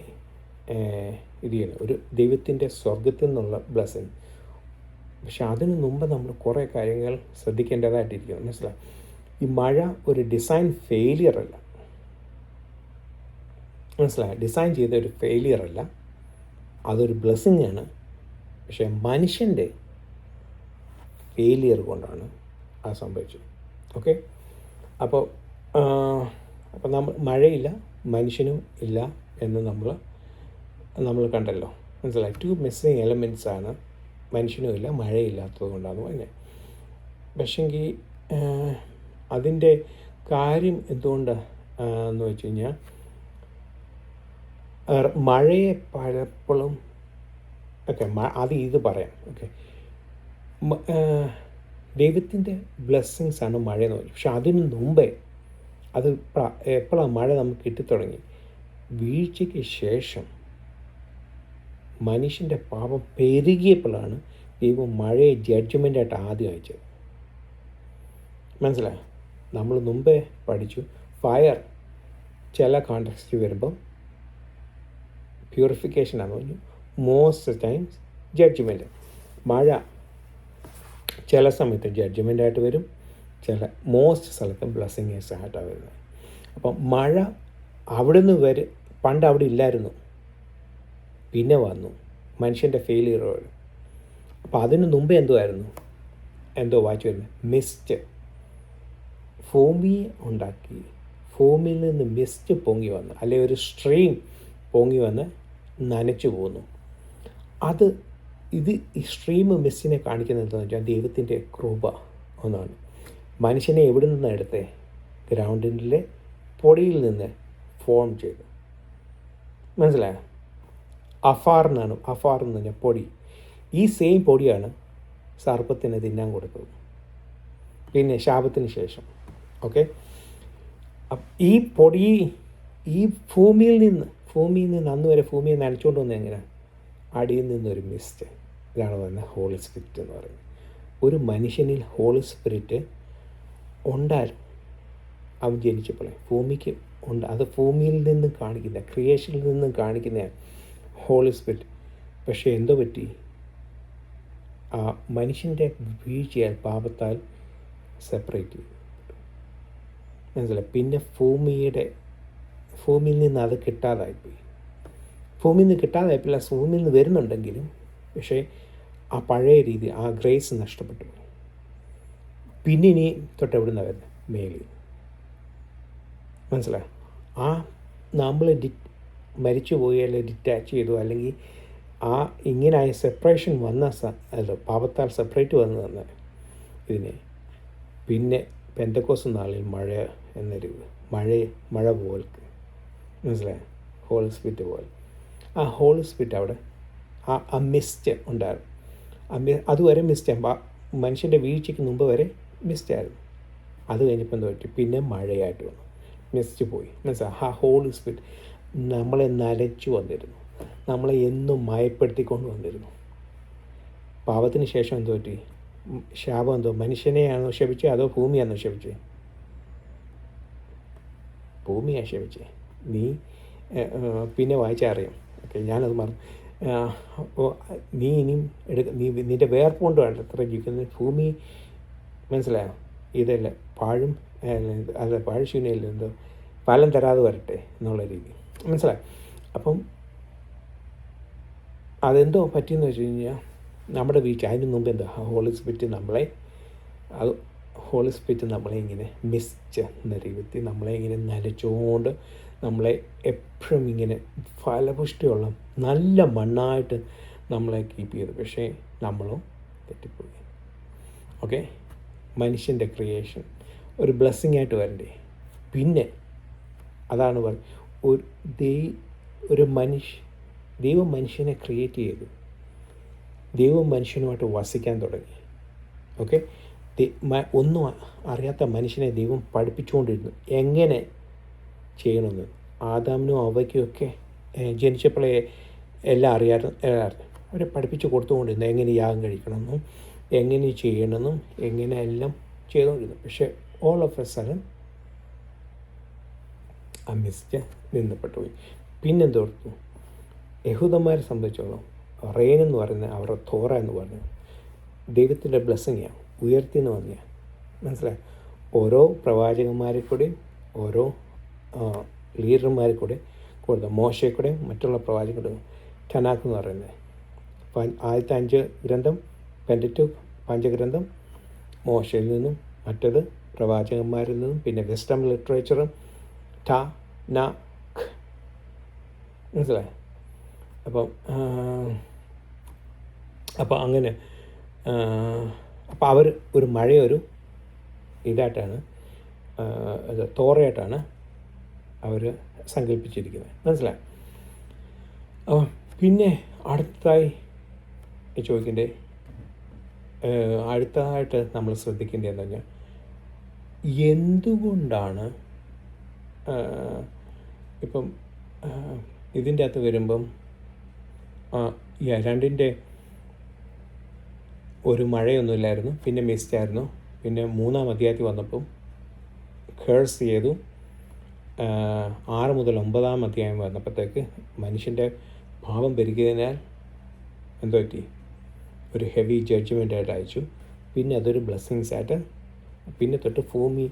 ഇത് ചെയ്യുന്നത് ഒരു ദൈവത്തിൻ്റെ സ്വർഗത്തിൽ നിന്നുള്ള ബ്ലെസ്സിങ്. പക്ഷെ അതിന് മുമ്പ് നമ്മൾ കുറേ കാര്യങ്ങൾ ശ്രദ്ധിക്കേണ്ടതായിട്ടിരിക്കുന്നു, മനസ്സിലായി? ഈ മഴ ഒരു ഡിസൈൻ ഫെയിലിയർ അല്ല, മനസ്സിലായി? ഡിസൈൻ ചെയ്ത ഒരു ഫെയിലിയർ അല്ല, അതൊരു ബ്ലെസ്സിങ് ആണ്. പക്ഷേ മനുഷ്യൻ്റെ ഫെയിലിയർ കൊണ്ടാണ് അത് സംഭവിച്ചത്. ഓക്കെ, അപ്പോൾ അപ്പം മഴയില്ല, മനുഷ്യനും ഇല്ല എന്ന് നമ്മൾ കണ്ടല്ലോ. മനസ്സിലായി? 2 മിസ്സിങ് എലമെൻറ്റ്സ് ആണ്. മനുഷ്യനും ഇല്ല, മഴയില്ലാത്തത് കൊണ്ടാണ് പറഞ്ഞത്. പക്ഷെങ്കിൽ അതിൻ്റെ കാര്യം എന്തുകൊണ്ടാണ് എന്ന് വെച്ച് കഴിഞ്ഞാൽ, മഴയെ പലപ്പോഴും ഇത് പറയാം. ഓക്കെ, ദൈവത്തിൻ്റെ ബ്ലെസ്സിങ്സ് ആണ് മഴയെന്ന് പറഞ്ഞു. പക്ഷെ അതിന് മുമ്പേ അത് എപ്പോഴാണ് മഴ നമുക്ക് കിട്ടിത്തുടങ്ങി? വീഴ്ചയ്ക്ക് ശേഷം മനുഷ്യൻ്റെ പാപം പെരുകിയപ്പോഴാണ് ദൈവം മഴയെ ജഡ്ജ്മെൻ്റായിട്ട് ആദ്യം അയച്ചത്. മനസ്സിലായോ? നമ്മൾ മുമ്പേ പഠിച്ചു, ഫയർ ചില കോണ്ടെക്സ്റ്റ് വരുമ്പം പ്യൂരിഫിക്കേഷനാണ് പറഞ്ഞു, മോസ്റ്റ് ടൈംസ് ജഡ്ജ്മെൻറ്റ്. മഴ ചില സമയത്ത് ജഡ്ജ്മെൻ്റായിട്ട് വരും, ചില മോസ്റ്റ് സ്ഥലത്ത് ബ്ലെസ്സിങ്സ് ആയിട്ടാണ് വരുന്നത്. അപ്പം മഴ അവിടുന്ന് പണ്ട് അവിടെ ഇല്ലായിരുന്നു, പിന്നെ വന്നു മനുഷ്യൻ്റെ ഫെയിലിയറുകൾ. അപ്പോൾ അതിന് മുമ്പേ എന്തോ വായിച്ചു വരുന്നത്, മിസ്റ്റ്. ഭൂമിയെ ഉണ്ടാക്കി, ഭൂമിയിൽ നിന്ന് മിസ്റ്റ് പൊങ്ങി വന്ന്, അല്ലെങ്കിൽ ഒരു സ്ട്രീം പൊങ്ങി വന്ന് നനച്ചു പോകുന്നു. ഈ സ്ട്രീം മിസ്സിനെ കാണിക്കുന്നത് എന്താണെന്ന് വെച്ചാൽ ദൈവത്തിൻ്റെ കൃപ ഒന്നാണ്. മനുഷ്യനെ എവിടെ നിന്നാണ് എടുത്തേ? ഗ്രൗണ്ടിലെ പൊടിയിൽ നിന്ന് ഫോം ചെയ്തു. മനസ്സിലായോ? അഫാർ എന്ന് പറഞ്ഞാൽ പൊടി. ഈ സെയിം പൊടിയാണ് സർപ്പത്തിന് തിന്നാൻ കൊടുത്തത്, പിന്നെ ശാപത്തിന് ശേഷം. ഓക്കെ, ഈ പൊടി ഈ ഭൂമിയിൽ നിന്ന് അന്ന് വരെ ഭൂമിയെ നനച്ചുകൊണ്ട് വന്നത് എങ്ങനെയാണ്? അടിയിൽ നിന്നൊരു മിസ്റ്റ്. ഇതാണ് പറഞ്ഞത് ഹോളി സ്പിരിറ്റ് എന്ന് പറയുന്നത്. ഒരു മനുഷ്യനിൽ ഹോളി സ്പിരിറ്റ് ഉണ്ടായിരുന്നു അവൻ ജനിച്ചപ്പോഴേ. ഭൂമിക്ക് ഉണ്ട്, അത് ഭൂമിയിൽ നിന്നും കാണിക്കുന്ന, ക്രിയേഷനിൽ നിന്നും കാണിക്കുന്ന ഹോളി സ്പിരിറ്റ്. പക്ഷേ എന്തോ പറ്റി? ആ മനുഷ്യൻ്റെ വീഴ്ചയാൽ, പാപത്താൽ സെപ്പറേറ്റ് ചെയ്തു. മനസ്സിലായി? പിന്നെ ഭൂമിയിൽ നിന്ന് അത് കിട്ടാതായിപ്പോയി. ഭൂമിയിൽ നിന്ന് കിട്ടാതായിപ്പില്ല, ഭൂമിയിൽ നിന്ന് വരുന്നുണ്ടെങ്കിലും പക്ഷേ ആ പഴയ രീതി, ആ ഗ്രേസ് നഷ്ടപ്പെട്ടു. പിന്നെ ഇനി തൊട്ട് എവിടെ നിന്നാണ് വരുന്നത്? മേലിൽ. മനസ്സിലായി? ആ നമ്മൾ മരിച്ചുപോയി, അല്ലെങ്കിൽ ഡിറ്റാച്ച് ചെയ്തു, അല്ലെങ്കിൽ ഇങ്ങനായ സെപ്പറേഷൻ പാപത്താൽ സെപ്പറേറ്റ് വന്നു ഇതിനെ പിന്നെ പെന്തക്കോസ്ത് നാളിൽ മഴ പോലെ, മനസ്സിലായി? ഹോളി സ്പിരിറ്റ് പോലെ ആ ഹോളി സ്പിരിറ്റ് അവിടെ ആ മിസ്റ്റ് ഉണ്ടായിരുന്നു. അതുവരെ മിസ്റ്റ്, മനുഷ്യൻ്റെ വീഴ്ചയ്ക്ക് മുമ്പ് വരെ മിസ്റ്റായിരുന്നു. അത് കഴിഞ്ഞപ്പോൾ എന്താ പറ്റി? പിന്നെ മഴയായിട്ട് വന്നു, മിസ്റ്റ് പോയി. മനസ്സിലായി? ആ ഹോളി സ്പിരിറ്റ് നമ്മളെ നനച്ചു വന്നിരുന്നു, നമ്മളെ എന്നും മയപ്പെടുത്തിക്കൊണ്ട് വന്നിരുന്നു. പാപത്തിന് ശേഷം എന്തോ പറ്റി? ശാപം എന്തോ? മനുഷ്യനെയാണോ ശപിച്ചത്, അതോ ഭൂമിയാണോ ശപിച്ചത്? ഭൂമിയാണ് ശപിച്ചത്. നീ പിന്നെ വായിച്ചാൽ അറിയാം. ഓക്കെ, ഞാനത് മറന്നു. നീ ഇനിയും നിൻ്റെ വേർപ്പുകൊണ്ട് വേണ്ട എത്ര ജീവിക്കുന്നത് ഭൂമി. മനസ്സിലായോ? ഇതല്ല പാഴ്ശൂന്യല്ല, എന്തോ ഫലം തരാതെ വരട്ടെ എന്നുള്ള രീതി. മനസ്സിലായി? അപ്പം അതെന്തോ പറ്റിയെന്ന് വെച്ച് കഴിഞ്ഞാൽ നമ്മുടെ വീഴ്ച. അതിന് മുമ്പ് എന്താ? ഹോളി സ്പിരിറ്റ് നമ്മളെ ഇങ്ങനെ മിസ്റ്റ് എന്ന രീതിയിൽ നമ്മളെ ഇങ്ങനെ നനച്ചുകൊണ്ട്, നമ്മളെ എപ്പോഴും ഇങ്ങനെ ഫലപുഷ്ടിയുള്ള നല്ല മണ്ണായിട്ട് നമ്മളെ കീപ്പ് ചെയ്തു. പക്ഷേ നമ്മളും തെറ്റിപ്പോയി. ഓക്കെ, മനുഷ്യൻ്റെ ക്രിയേഷൻ ഒരു ബ്ലെസ്സിങ് ആയിട്ട് വരണ്ടേ? പിന്നെ അതാണ് ദൈവം മനുഷ്യനെ ക്രിയേറ്റ് ചെയ്തു, ദൈവം മനുഷ്യനുമായിട്ട് വസിക്കാൻ തുടങ്ങി. ഓക്കെ, ഒന്നും അറിയാത്ത മനുഷ്യനെ ദൈവം പഠിപ്പിച്ചുകൊണ്ടിരുന്നു എങ്ങനെ ചെയ്യണമെന്ന്. ആദാമിനും അവയ്ക്കുമൊക്കെ ജനിച്ചപ്പോഴേ എല്ലാം അറിയാമായിരുന്നു. അവരെ പഠിപ്പിച്ച് കൊടുത്തുകൊണ്ടിരുന്നു എങ്ങനെ യാഗം കഴിക്കണമെന്നും എങ്ങനെ ചെയ്യണമെന്നും എങ്ങനെ എല്ലാം ചെയ്തുകൊണ്ടിരുന്നു. പക്ഷേ ഓൾ ഓഫ് എ സഡൻ ആ മിസ്റ്റ് നിന്നപ്പെട്ടു പോയി. പിന്നെന്തോർത്തു? യഹൂദന്മാരെ സംബന്ധിച്ചോളം റെയിൻ എന്ന് പറയുന്നത്, അവരുടെ തോറ എന്ന് പറയുന്നത് ദൈവത്തിൻ്റെ ബ്ലെസ്സിങ്ങാണ്, ഉയർത്തിയെന്ന് പറഞ്ഞാൽ. മനസ്സിലായി? ഓരോ പ്രവാചകന്മാരെ കൂടെയും ഓരോ ലീഡർമാരെ കൂടെ കൊടുത്ത, മോശയെ കൂടെ മറ്റുള്ള പ്രവാചകരുടെ ടനാക്ക് എന്ന് പറയുന്നത്. ആദ്യത്തെ 5 ഗ്രന്ഥം പെന്ററ്റ്യൂക്ക് പഞ്ചഗ്രന്ഥം മോശയിൽ നിന്നും, മറ്റത് പ്രവാചകന്മാരിൽ നിന്നും, പിന്നെ വെസ്റ്റേൺ ലിറ്ററേച്ചറും ട ന ഖ്. മനസ്സിലായി? അപ്പം അങ്ങനെ അപ്പോൾ അവർ ഒരു മഴയൊരു ഇതായിട്ടാണ് തോറയായിട്ടാണ് അവർ സങ്കല്പിച്ചിരിക്കുന്നത്. മനസ്സിലായി? അപ്പം പിന്നെ അടുത്തതായി ചോദിക്കേണ്ടത്, അടുത്തതായിട്ട് നമ്മൾ ശ്രദ്ധിക്കേണ്ടത് എന്ന് പറഞ്ഞാൽ, എന്തുകൊണ്ടാണ് ഇപ്പം ഇതിൻ്റെ അകത്ത് വരുമ്പം രണ്ടിൻ്റെ ഒരു മഴയൊന്നുമില്ലായിരുന്നു, പിന്നെ മിസ്റ്റായിരുന്നു, പിന്നെ 3-ാം അധ്യായത്തിൽ വന്നപ്പം കേഴ്സ് ചെയ്തു. 6 മുതൽ 9-ാം അധ്യായം വന്നപ്പോഴത്തേക്ക് മനുഷ്യൻ്റെ പാപം പെരുകിയതിനാൽ എന്തോ പറ്റി, ഒരു ഹെവി ജഡ്ജ്മെൻ്റായിട്ട് അയച്ചു. പിന്നെ അതൊരു ബ്ലെസ്സിങ്സ് ആയിട്ട്, പിന്നെ തൊട്ട് ഭൂമി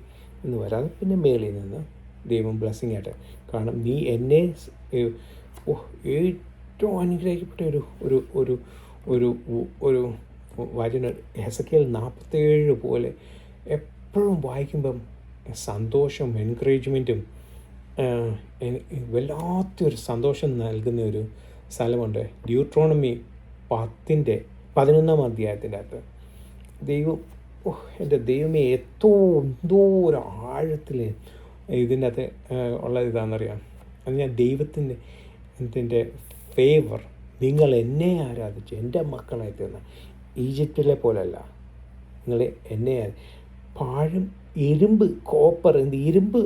എന്ന് വരാതെ പിന്നെ മേളിൽ നിന്ന് ദൈവം ബ്ലെസ്സിങ് ആയിട്ട്. കാരണം നീ എന്നെ ഏറ്റവും അനുഗ്രഹിക്കപ്പെട്ട ഒരു ഒരു ഒരു ഒരു വചന ഹെസക്കേൽ 47 പോലെ എപ്പോഴും വായിക്കുമ്പം സന്തോഷം, എൻകറേജ്മെൻറ്റും വല്ലാത്തൊരു സന്തോഷം നൽകുന്ന ഒരു സ്ഥലമുണ്ട്. ഡ്യൂട്രോണമി 11-ാം അധ്യായത്തിൻ്റെ അകത്ത് ദൈവം, എൻ്റെ ദൈവമേ, എന്തോ ഒരു ആഴത്തിൽ ഇതിൻ്റെ അകത്ത് ഉള്ള ഇതാണെന്നറിയാം. അത് ഞാൻ ദൈവത്തിൻ്റെ ഫേവർ, നിങ്ങൾ എന്നെ ആരാധിച്ച് എൻ്റെ മക്കളായി തീർന്ന, ഈജിപ്തിലെ പോലല്ല, നിങ്ങൾ എന്നെ പാഴും ഇരുമ്പ്, കോപ്പർ, ഇരുമ്പ്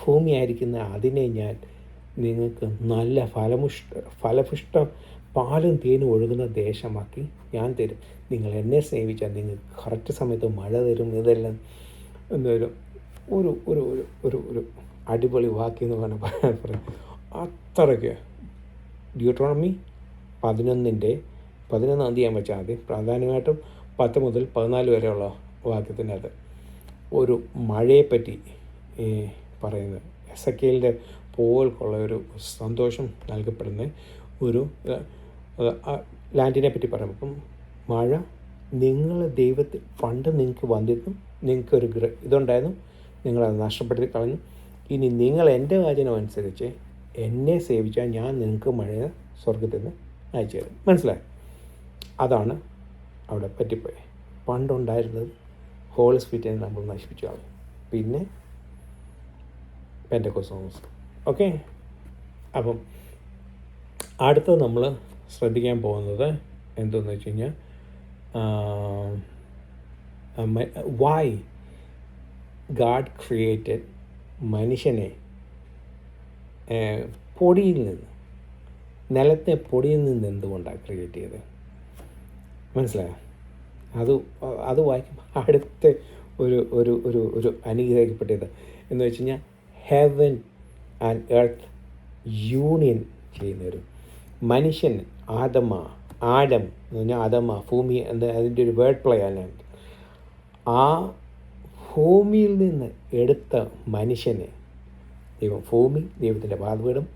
ഭൂമിയായിരിക്കുന്ന അതിനെ ഞാൻ നിങ്ങൾക്ക് നല്ല ഫലപുഷ്ടം പാലും തേനും ഒഴുകുന്ന ദേശമാക്കി ഞാൻ തരും. നിങ്ങൾ എന്നെ സേവിച്ചാൽ നിങ്ങൾക്ക് കറക്റ്റ് സമയത്ത് മഴ തരും. ഇതെല്ലാം എന്തൊരു ഒരു ഒരു ഒരു ഒരു അടിപൊളി വാക്കെന്ന് പറയാൻ അത്രയ്ക്ക്. ഡ്യൂട്രോണമി 11-ാം അധ്യായം വെച്ചാൽ മതി. പ്രാധാന്യമായിട്ടും 10 മുതൽ 14 വരെയുള്ള വാക്യത്തിനകത്ത് ഒരു മഴയെപ്പറ്റി പറയുന്നത്, ഹെസക്കേലിൻ്റെ പോലുള്ള ഒരു സന്തോഷം നൽകപ്പെടുന്ന ഒരു ലാൻഡിനെ പറ്റി പറയുമ്പോൾ, അപ്പം മഴ നിങ്ങൾ ദൈവത്തിൽ പണ്ട് നിങ്ങൾക്ക് വന്നിരുന്നു, നിങ്ങൾക്കൊരു ഇതുണ്ടായിരുന്നു, നിങ്ങളത് നഷ്ടപ്പെടുത്തി കളഞ്ഞു. ഇനി നിങ്ങൾ എൻ്റെ വചനം അനുസരിച്ച് എന്നെ സേവിച്ചാൽ ഞാൻ നിങ്ങൾക്ക് മഴ സ്വർഗത്തിൽ നിന്ന് അയച്ചു തരും. മനസ്സിലായി? അതാണ് അവിടെ പറ്റിപ്പോയത്. പണ്ടുണ്ടായിരുന്നത് ഹോളി സ്പിരിറ്റിനെ നമ്മൾ നശിപ്പിച്ചു കളഞ്ഞു. പിന്നെ പെന്തക്കോസ്ത്. ഓക്കെ, അപ്പം അടുത്തത് നമ്മൾ ശ്രദ്ധിക്കാൻ പോകുന്നത് എന്തെന്ന് വെച്ച് കഴിഞ്ഞാൽ, വൈ ഗാഡ് ക്രിയേറ്റഡ് മനുഷ്യനെ പൊടിയിൽ നിന്ന്, നിലത്തെ പൊടിയിൽ നിന്ന് എന്തുകൊണ്ടാണ് ക്രിയേറ്റ് ചെയ്തത്? മനസ്സിലായോ? അത് വായിക്കുമ്പോൾ അടുത്ത ഒരു ഒരു ഒരു ഒരു അനുഗ്രഹിക്കപ്പെട്ടത് എന്ന് വെച്ച് കഴിഞ്ഞാൽ, ഹെവൻ ആൻഡ് എർത്ത് യൂണിയൻ ചെയ്യുന്നൊരു മനുഷ്യൻ, ആദം എന്ന് പറഞ്ഞാൽ ആദമ, ഭൂമി എന്ന് അതിൻ്റെ ഒരു വേർഡ് പ്ലേ ആണ്. ആ ഭൂമിയിൽ നിന്ന് എടുത്ത മനുഷ്യനെ ഭൂമി ദൈവത്തിൻ്റെ പാദപീഠം,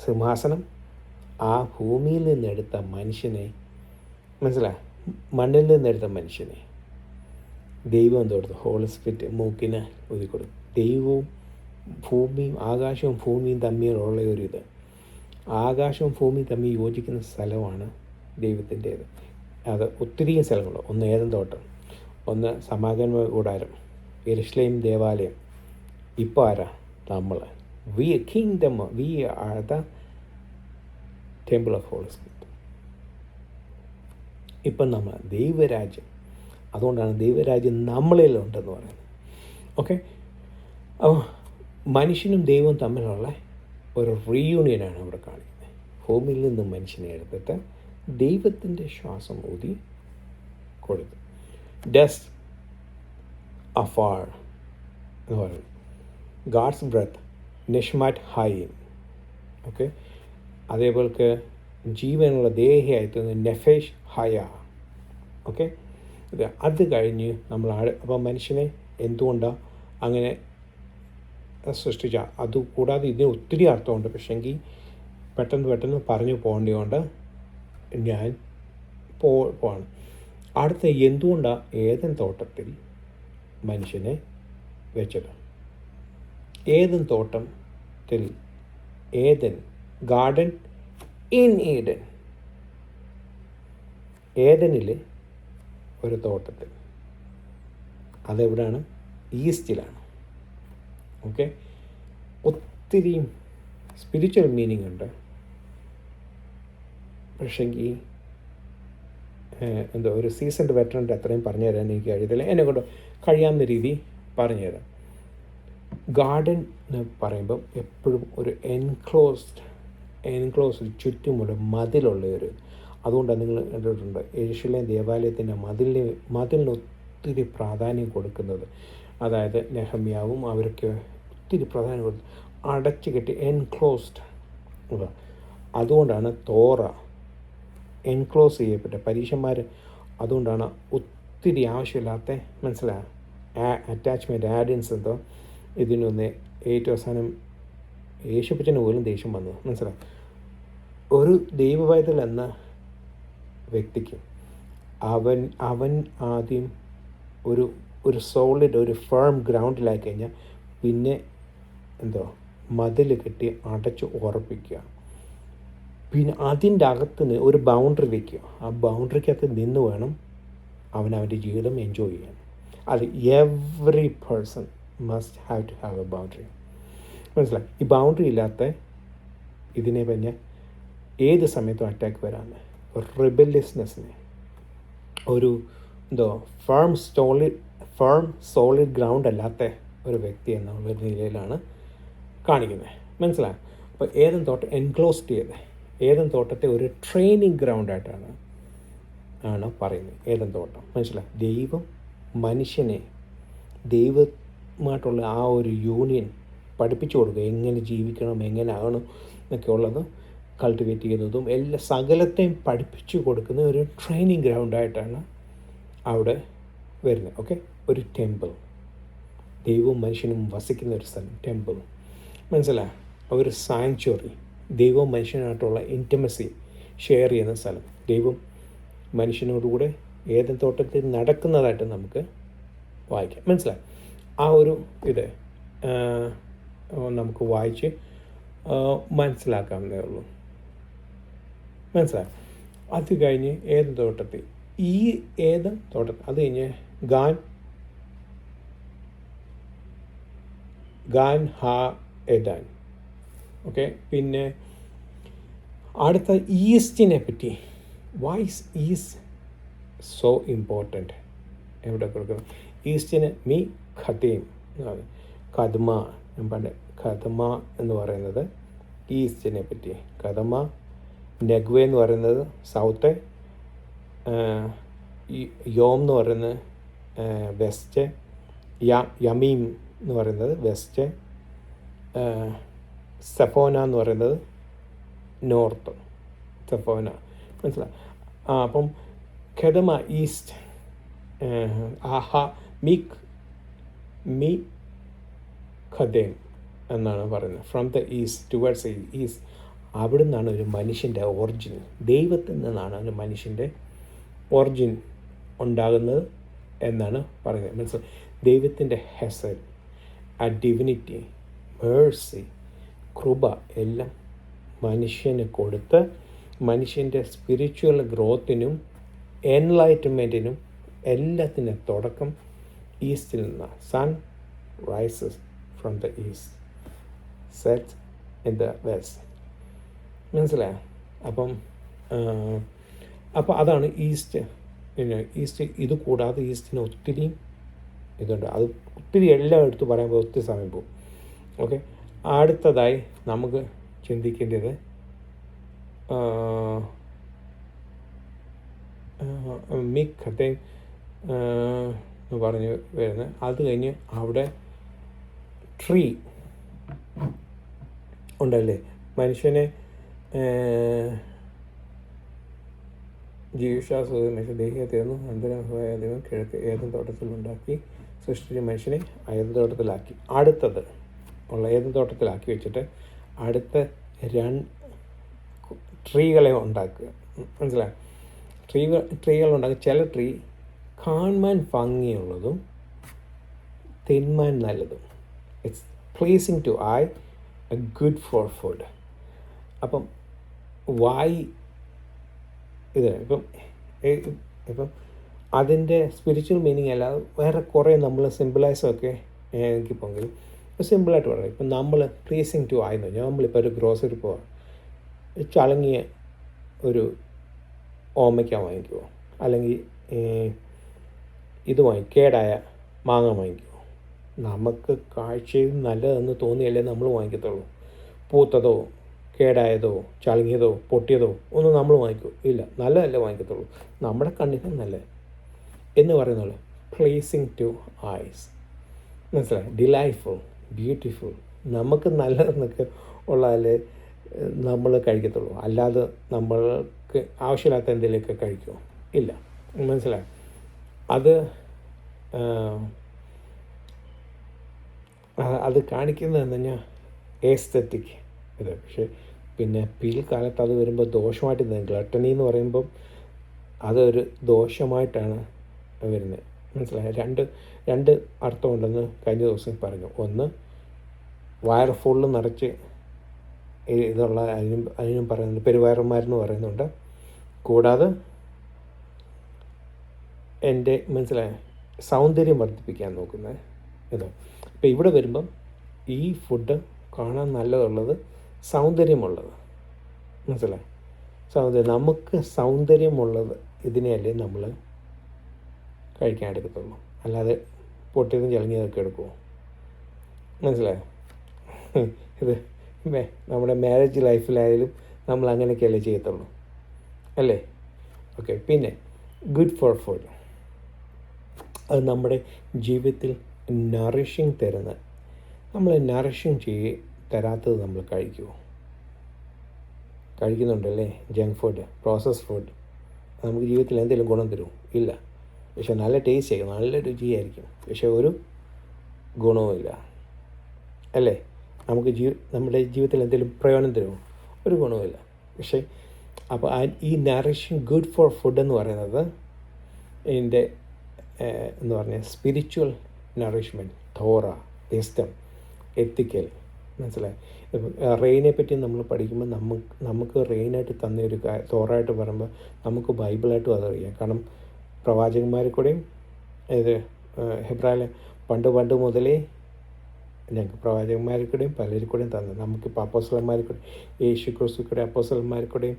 സിംഹാസനം, ആ ഭൂമിയിൽ നിന്നെടുത്ത മനുഷ്യനെ, മനസ്സിലായി, മണ്ണിൽ നിന്നെടുത്ത മനുഷ്യനെ ദൈവം എന്തോ കൊടുത്തു? ഹോളി സ്പിരിറ്റ് മൂക്കിന് ഒതുക്കൊടുത്തു. ദൈവവും ഭൂമിയും, ആകാശവും ഭൂമിയും തമ്മിലുള്ള ഒരു ഇത്, ആകാശവും ഭൂമിയും തമ്മിൽ യോജിക്കുന്ന സ്ഥലമാണ് ദൈവത്തിൻ്റേത്. അത് ഒത്തിരി സ്ഥലങ്ങളുണ്ട്. ഒന്ന് ഏദൻ തോട്ടം, ഒന്ന് സമാഗമന കൂടാരം, യെരുശലേം ദേവാലയം. ഇപ്പോൾ ആരാ? നമ്മൾ. We kingdom, we are the temple of Holy Spirit. ഇപ്പം നമ്മൾ ദൈവരാജ്യം, അതുകൊണ്ടാണ് ദൈവരാജ്യം നമ്മളിലുണ്ടെന്ന് പറയുന്നത്. ഓക്കെ, അപ്പോൾ മനുഷ്യനും ദൈവവും തമ്മിലുള്ള ഒരു റീയൂണിയനാണ് അവിടെ കാണിക്കുന്നത്. ഭൂമിയിൽ നിന്നും മനുഷ്യനെ എടുത്തിട്ട് ദൈവത്തിൻ്റെ ശ്വാസം ഊതി കൊടുത്തു. ഡസ്റ്റ് അഫാർ എന്ന് പറയുന്നത് ഗാഡ്സ് ബ്രെത്ത്, നിഷ്മാറ്റ് ഹൈൻ. ഓക്കെ, അതേപോലെ ജീവനുള്ള ദേഹിയായി തീർന്ന നെഫേഷ് ഹയ. ഓക്കെ, അത് കഴിഞ്ഞ് നമ്മൾ അപ്പോൾ മനുഷ്യനെ എന്തുകൊണ്ടാണ് അങ്ങനെ സൃഷ്ടിച്ച? അതുകൂടാതെ ഇതിന് ഒത്തിരി അർത്ഥമുണ്ട്. പക്ഷേങ്കിൽ പെട്ടെന്ന് പറഞ്ഞു പോകേണ്ടതുകൊണ്ട് ഞാൻ പോവാണ്. അടുത്ത എന്തുകൊണ്ടാണ് ഏദൻ തോട്ടത്തിൽ മനുഷ്യനെ വെച്ചത്. ഏദൻ തോട്ടത്തിൽ, ഏദൻ ഗാർഡൻ ഇൻ ഈഡൻ, ഏദനിൽ ഒരു തോട്ടത്തിൽ. അതെവിടെയാണ്? ഈസ്റ്റിലാണ്. ഓക്കെ, ഒത്തിരി സ്പിരിച്വൽ മീനിങ് ഉണ്ട്. പക്ഷെങ്കിൽ ഒരു സീസൺഡ് വെറ്ററിൻ്റെ അത്രയും പറഞ്ഞു തരാൻ എനിക്ക് കഴിയത്തില്ല. എന്നെക്കൊണ്ട് കഴിയാവുന്ന രീതി പറഞ്ഞു തരാം. ഗാർഡൻ എന്ന് പറയുമ്പം എപ്പോഴും ഒരു എൻക്ലോസ്ഡ് ചുറ്റുമുള്ള മതിലുള്ള ഒരു, അതുകൊണ്ടാണ് നിങ്ങൾ കണ്ടിട്ടുണ്ട് യെരൂശലേം ദേവാലയത്തിൻ്റെ മതിലിന് ഒത്തിരി പ്രാധാന്യം കൊടുക്കുന്നത്. അതായത് നെഹമ്യാവും അവരൊക്കെ ഒത്തിരി പ്രാധാന്യം കൊടുത്തു, അടച്ചു കെട്ടി എൻക്ലോസ്ഡ്. അതുകൊണ്ടാണ് തോറ എൻക്ലോസ് ചെയ്യപ്പെട്ട പരീക്ഷന്മാർ. അതുകൊണ്ടാണ് ഒത്തിരി ആവശ്യമില്ലാത്ത, മനസ്സിലായ അറ്റാച്ച്മെൻറ്റ്, ആഡിയൻസ് എന്തോ ഇതിനൊന്ന് ഏറ്റവും അവസാനം യേശുപ്പച്ചന് പോലും ദേഷ്യം വന്നത്, മനസ്സിലായി. ഒരു ദൈവവൈതൽ എന്ന വ്യക്തിക്ക് അവൻ ആദ്യം ഒരു സോളിഡ്, ഒരു ഫേം ഗ്രൗണ്ടിലായി കഴിഞ്ഞാൽ പിന്നെ മതിൽ കെട്ടി അടച്ച് ഉറപ്പിക്കുക. പിന്നെ അതിൻ്റെ അകത്ത് ഒരു ബൗണ്ടറി വയ്ക്കുക. ആ ബൗണ്ടറിക്കകത്ത് നിന്ന് വേണം അവൻ്റെ ജീവിതം എൻജോയ് ചെയ്യാൻ. അത് every person must have to have a boundary. മനസ്സിലായി? ഈ ബൗണ്ടറി ഇല്ലാത്ത ഇതിനെ പിന്നെ ഏത് സമയത്തും അറ്റാക്ക് വരാമെന്ന്, റിബല്യസ്നെസ്സിനെ, ഒരു ഫേം സോളിഡ് ഗ്രൗണ്ട് അല്ലാത്ത ഒരു വ്യക്തി എന്നുള്ള നിലയിലാണ് കാണിക്കുന്നത്. മനസ്സിലായി? അപ്പോൾ ഏദൻ തോട്ടം എൻക്ലോസ്ഡ് ചെയ്ത്, ഏദൻ തോട്ടത്തെ ഒരു ട്രെയിനിങ് ഗ്രൗണ്ടായിട്ടാണ് പറയുന്നത് ഏദൻ തോട്ടം. മനസ്സിലായി? ദൈവം മനുഷ്യനെ ദൈവമായിട്ടുള്ള ആ ഒരു യൂണിയൻ പഠിപ്പിച്ചു കൊടുക്കുക, എങ്ങനെ ജീവിക്കണം, എങ്ങനെ ആകണം എന്നൊക്കെ ഉള്ളത് കൾട്ടിവേറ്റ് ചെയ്യുന്നതും എല്ലാ സകലത്തെയും പഠിപ്പിച്ചു കൊടുക്കുന്ന ഒരു ട്രെയിനിങ് ഗ്രൗണ്ടായിട്ടാണ് അവിടെ വരുന്നത്. ഓക്കെ, ഒരു ടെമ്പിൾ, ദൈവവും മനുഷ്യനും വസിക്കുന്ന ഒരു സ്ഥലം, ടെമ്പിൾ. മനസ്സിലായി? ഒരു സാങ്ച്വറി, ദൈവവും മനുഷ്യനായിട്ടുള്ള ഇൻറ്റിമസി ഷെയർ ചെയ്യുന്ന സ്ഥലം. ദൈവം മനുഷ്യനോടുകൂടെ ഏദൻ തോട്ടത്തിൽ നടക്കുന്നതായിട്ട് നമുക്ക് വായിക്കാം. മനസ്സിലായി? ആ ഒരു ഇത് നമുക്ക് വായിച്ച് മനസ്സിലാക്കാവുന്നതേ ഉള്ളൂ. മനസ്സിലായി? അത് കഴിഞ്ഞ് ഏദൻ തോട്ടത്തിൽ അത് കഴിഞ്ഞ് ഗാൻ ഹാ എദാൻ. ഓക്കെ, പിന്നെ അടുത്ത ഈസ്റ്റിനെ പറ്റി. Why is so important? എവിടെ കൊടുക്കുന്നത്? ഈസ്റ്റിന് ഖദീം, കദ്മ. ഞാൻ പണ്ട് കദ്മ എന്ന് പറയുന്നത് ഈസ്റ്റിനെ പറ്റി. കദ്മ, നെഗ്വേ എന്ന് പറയുന്നത് സൗത്ത്, യോം എന്ന് പറയുന്നത് വെസ്റ്റ്, യമീം എന്ന് പറയുന്നത് വെസ്റ്റ്, സെഫോന എന്ന് പറയുന്നത് നോർത്ത്. സെഫോന, മനസ്സിലായി? അപ്പം ഖദമ ഈസ്റ്റ്, മീ ഖദേം എന്നാണ് പറയുന്നത്. From the east towards east. അവിടെ നിന്നാണ് ഒരു മനുഷ്യൻ്റെ ഒറിജിൻ, ദൈവത്തിൽ നിന്നാണ് ഒരു മനുഷ്യൻ്റെ ഒറിജിൻ ഉണ്ടാകുന്നത് എന്നാണ് പറയുന്നത്. മനസ്സിലായി? ദൈവത്തിൻ്റെ ഹെസഡ്, ആ ഡിവിനിറ്റി, മേഴ്സി, കൃപ എല്ലാം മനുഷ്യന് കൊടുത്ത് മനുഷ്യൻ്റെ സ്പിരിച്വൽ ഗ്രോത്തിനും എൻലൈറ്റ്മെൻറ്റിനും എല്ലാത്തിനും തുടക്കം ഈസ്റ്റിൽ നിന്നാണ്. Sun rises from the east, set in the west. മനസ്സിലായോ? അപ്പം അതാണ് ഈസ്റ്റ്. പിന്നെ ഈസ്റ്റ്, ഇത് കൂടാതെ ഈസ്റ്റിന് ഒത്തിരി ഇതുണ്ട്. അത് ഒത്തിരി എല്ലാം എടുത്ത് പറയുമ്പോൾ ഒത്തിരി സമയം പോകും. ഓക്കെ, അടുത്തതായി നമുക്ക് ചിന്തിക്കേണ്ടത് ഖത്തേ എന്ന് പറഞ്ഞ് വരുന്നത്. അത് കഴിഞ്ഞ് അവിടെ ട്രീ ഉണ്ടല്ലേ, മനുഷ്യനെ ജീവശാസ്ത്ര മനുഷ്യ ദേഹീയതീർന്നു അന്തരംഗമായ ദൈവം കിഴക്ക് ഏദൻ തോട്ടത്തിലുണ്ടാക്കി സൃഷ്ടിച്ച മനുഷ്യനെ ഏദൻ തോട്ടത്തിലാക്കി. അടുത്തത് ഉള്ള ഏദൻ തോട്ടത്തിലാക്കി വെച്ചിട്ട് അടുത്ത ട്രീകളെ ഉണ്ടാക്കുക. മനസ്സിലായി? ട്രീകൾ ഉണ്ടാക്കുക. ചില ട്രീ കാണാൻ ഭംഗിയുള്ളതും തിന്മാൻ നല്ലതും. It's pleasing to eye, good for food. അപ്പം വായി ഇത് ഇപ്പം അതിൻ്റെ സ്പിരിച്വൽ മീനിങ് അല്ലാതെ വേറെ കുറേ നമ്മൾ സിമ്പിളൈസൊക്കെ എനിക്കിപ്പോങ്കിൽ സിമ്പിളായിട്ട് പറയാം. ഇപ്പം നമ്മൾ പ്ലീസിങ് ടു ആയി എന്ന് പറഞ്ഞാൽ നമ്മളിപ്പോൾ ഒരു ഗ്രോസറി പോവാം, ചളങ്ങിയ ഒരു ഓമയ്ക്ക വാങ്ങിക്കുമോ, അല്ലെങ്കിൽ ഇത് കേടായ മാങ്ങ വാങ്ങിക്കുമോ? നമുക്ക് കാഴ്ചയിൽ നല്ലതെന്ന് തോന്നിയല്ലേ നമ്മൾ വാങ്ങിക്കത്തുള്ളൂ. പൂത്തതോ കേടായതോ ചളുങ്ങിയതോ പൊട്ടിയതോ ഒന്നും നമ്മൾ വാങ്ങിക്കൂ ഇല്ല, നല്ലതല്ലേ വാങ്ങിക്കത്തുള്ളൂ. നമ്മുടെ കണ്ണിന് നല്ല എന്ന് പറയുന്നുള്ളൂ. പ്ലീസിങ് ടു ഐസ്, മനസ്സിലായി? ഡിലൈറ്റ്ഫുൾ, ബ്യൂട്ടിഫുൾ, നമുക്ക് നല്ലതെന്നൊക്കെ ഉള്ളതല്ലേ നമ്മൾ കഴിക്കത്തുള്ളൂ. അല്ലാതെ നമ്മൾക്ക് ആവശ്യമില്ലാത്ത എന്തെങ്കിലുമൊക്കെ കഴിക്കുമോ? ഇല്ല, മനസ്സിലായി? അത് കാണിക്കുന്നതെന്ന് പറഞ്ഞാൽ എസ്തെറ്റിക് ഇത്. പക്ഷേ പിന്നെ പിൽക്കാലത്ത് അത് വരുമ്പോൾ ദോഷമായിട്ട് ഗ്ലട്ടണി എന്ന് പറയുമ്പം അതൊരു ദോഷമായിട്ടാണ് വരുന്നത്, മനസ്സിലായി? രണ്ട് അർത്ഥമുണ്ടെന്ന് കഴിഞ്ഞ ദിവസം പറഞ്ഞു. ഒന്ന്, വയർ ഫുള്ള് നിറച്ച് ഇതുള്ള അതിനും പറയുന്നുണ്ട്, പെരുവയറന്മാരെന്ന് പറയുന്നുണ്ട്. കൂടാതെ എൻ്റെ മനസ്സിലായ സൗന്ദര്യം വർദ്ധിപ്പിക്കാൻ നോക്കുന്നത് ഇത്. ഇപ്പോൾ ഇവിടെ വരുമ്പം ഈ ഫുഡ് കാണാൻ നല്ലതുള്ളത്, സൗന്ദര്യമുള്ളത്, മനസ്സിലായി? സൗന്ദര്യം, നമുക്ക് സൗന്ദര്യമുള്ളത് ഇതിനെയല്ലേ നമ്മൾ കഴിക്കാൻ എടുക്കത്തുള്ളൂ. അല്ലാതെ പൊട്ടിയതും ചളങ്ങിയതൊക്കെ എടുക്കുമോ? മനസ്സിലായോ? ഇത് നമ്മുടെ മാരേജ് ലൈഫിലായാലും നമ്മൾ അങ്ങനെയൊക്കെയല്ലേ ചെയ്യത്തുള്ളൂ, അല്ലേ? ഓക്കെ. പിന്നെ ഗുഡ് ഫോർ ഫുഡ്, അത് നമ്മുടെ ജീവിതത്തിൽ നറിഷിങ് തരുന്ന, നമ്മൾ നറിഷിങ് തരാത്തത് നമ്മൾ കഴിക്കുമോ? കഴിക്കുന്നുണ്ടല്ലേ ജങ്ക് ഫുഡ്, പ്രോസസ്ഡ് ഫുഡ്. നമുക്ക് ജീവിതത്തിൽ എന്തെങ്കിലും ഗുണം തരുമോ? ഇല്ല. പക്ഷെ നല്ല ടേസ്റ്റ് ആയിരിക്കും, നല്ല രുചിയായിരിക്കും, പക്ഷെ ഒരു ഗുണവുമില്ല, അല്ലേ? നമുക്ക് നമ്മുടെ ജീവിതത്തിൽ എന്തെങ്കിലും പ്രയോജനം തരുമോ? ഒരു ഗുണവുമില്ല. പക്ഷേ അപ്പോൾ ഈ നറിഷിങ് ഗുഡ് ഫോർ ഫുഡ് എന്ന് പറയുന്നത് ഇതിൻ്റെ എന്ന് പറഞ്ഞാൽ സ്പിരിച്വൽ നറിഷ്മെൻറ്റ്, തോറ, വിസ്ഡം, എത്തിക്കൽ, മനസ്സിലായി? റെയിനെ പറ്റി നമ്മൾ പഠിക്കുമ്പോൾ നമുക്ക് റെയിനായിട്ട് തന്ന ഒരു തോറായിട്ട് പറയുമ്പോൾ നമുക്ക് ബൈബിളായിട്ടും അതറിയാം. കാരണം പ്രവാചകന്മാരെ കൂടെയും ഇത് ഹെബ്രായിലെ പണ്ട് മുതലേ ഞങ്ങൾക്ക് പ്രവാചകന്മാരെ കൂടെയും പലരിൽ കൂടെയും തന്നത്. നമുക്കിപ്പോൾ അപ്പോസ്തലന്മാരെ കൂടെ, യേശു ക്രിസ്തു കൂടെ അപ്പോസ്തലന്മാരെ കൂടെയും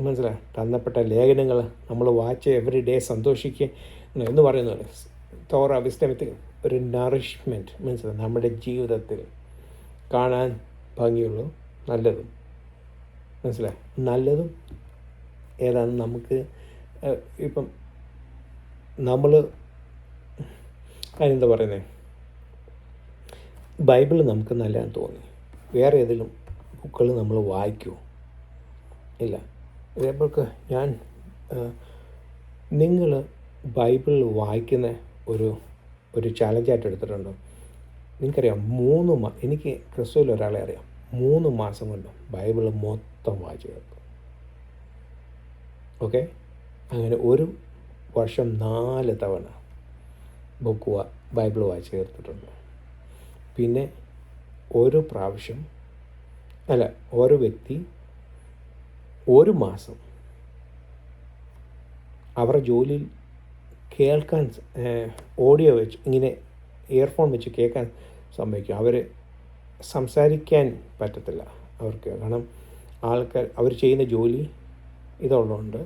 മനസ്സിലായി തന്നപ്പെട്ട ലേഖനങ്ങൾ നമ്മൾ വായിച്ച് എവറി ഡേ സന്തോഷിക്കുക എന്ന് പറയുന്നത് തോറ വിസ്ഡമത്തിൽ ഒരു നറിഷ്മെൻറ്റ്, മനസ്സിലായി? നമ്മുടെ ജീവിതത്തിൽ കാണാൻ ഭംഗിയുള്ളൂ, നല്ലതും, മനസ്സിലായി? നല്ലതും ഏതാണ്? നമുക്ക് ഇപ്പം നമ്മൾ അതിനെന്താ പറയുന്നത്, ബൈബിൾ നമുക്ക് നല്ലതെന്ന് തോന്നി, വേറെ ഏതെങ്കിലും ബുക്കുകൾ നമ്മൾ വായിക്കുമോ? ഇല്ല. ഇതേപോൾക്ക് നിങ്ങൾ ബൈബിൾ വായിക്കുന്ന ഒരു ചാലഞ്ചായിട്ട് എടുത്തിട്ടുണ്ടോ? നിങ്ങൾക്കറിയാം, എനിക്ക് ക്രിസ്തുവിൽ ഒരാളെ അറിയാം, 3 മാസം കൊണ്ട് ബൈബിൾ മൊത്തം വായിച്ചു കേൾക്കും. ഓക്കെ, അങ്ങനെ ഒരു വർഷം 4 തവണ ബൈബിൾ വായിച്ച് തീർത്തിട്ടുണ്ട്. പിന്നെ ഓരോ വ്യക്തി 1 മാസം അവരുടെ ജോലിയിൽ കേൾക്കാൻ ഓഡിയോ വെച്ച് ഇങ്ങനെ ഇയർഫോൺ വെച്ച് കേൾക്കാൻ സംഭവിക്കും. അവർ സംസാരിക്കാൻ പറ്റത്തില്ല അവർക്ക്, കാരണം അവർ ചെയ്യുന്ന ജോലി ഇതുള്ളതുകൊണ്ട്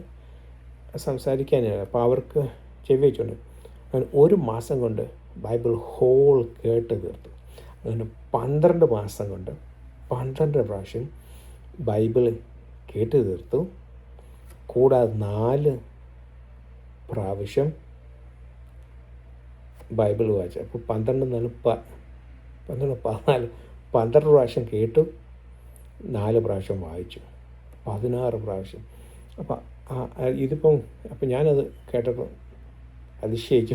സംസാരിക്കാനില്ല. അപ്പോൾ അവർക്ക് ചെവി വെച്ചുകൊണ്ട് അങ്ങനെ 1 മാസം കൊണ്ട് ബൈബിൾ ഹോൾ കേട്ട് തീർത്തു. അങ്ങനെ 12 മാസം കൊണ്ട് 12 പ്രാവശ്യം ബൈബിൾ കേട്ട് തീർത്തു. കൂടാതെ 4 പ്രാവശ്യം ബൈബിൾ വായിച്ചു. അപ്പോൾ 12 പ്രാവശ്യം കേട്ടു, 4 പ്രാവശ്യം വായിച്ചു, 16 പ്രാവശ്യം. അപ്പം ഞാനത് കേട്ടപ്പോൾ അതിശയിച്ചു,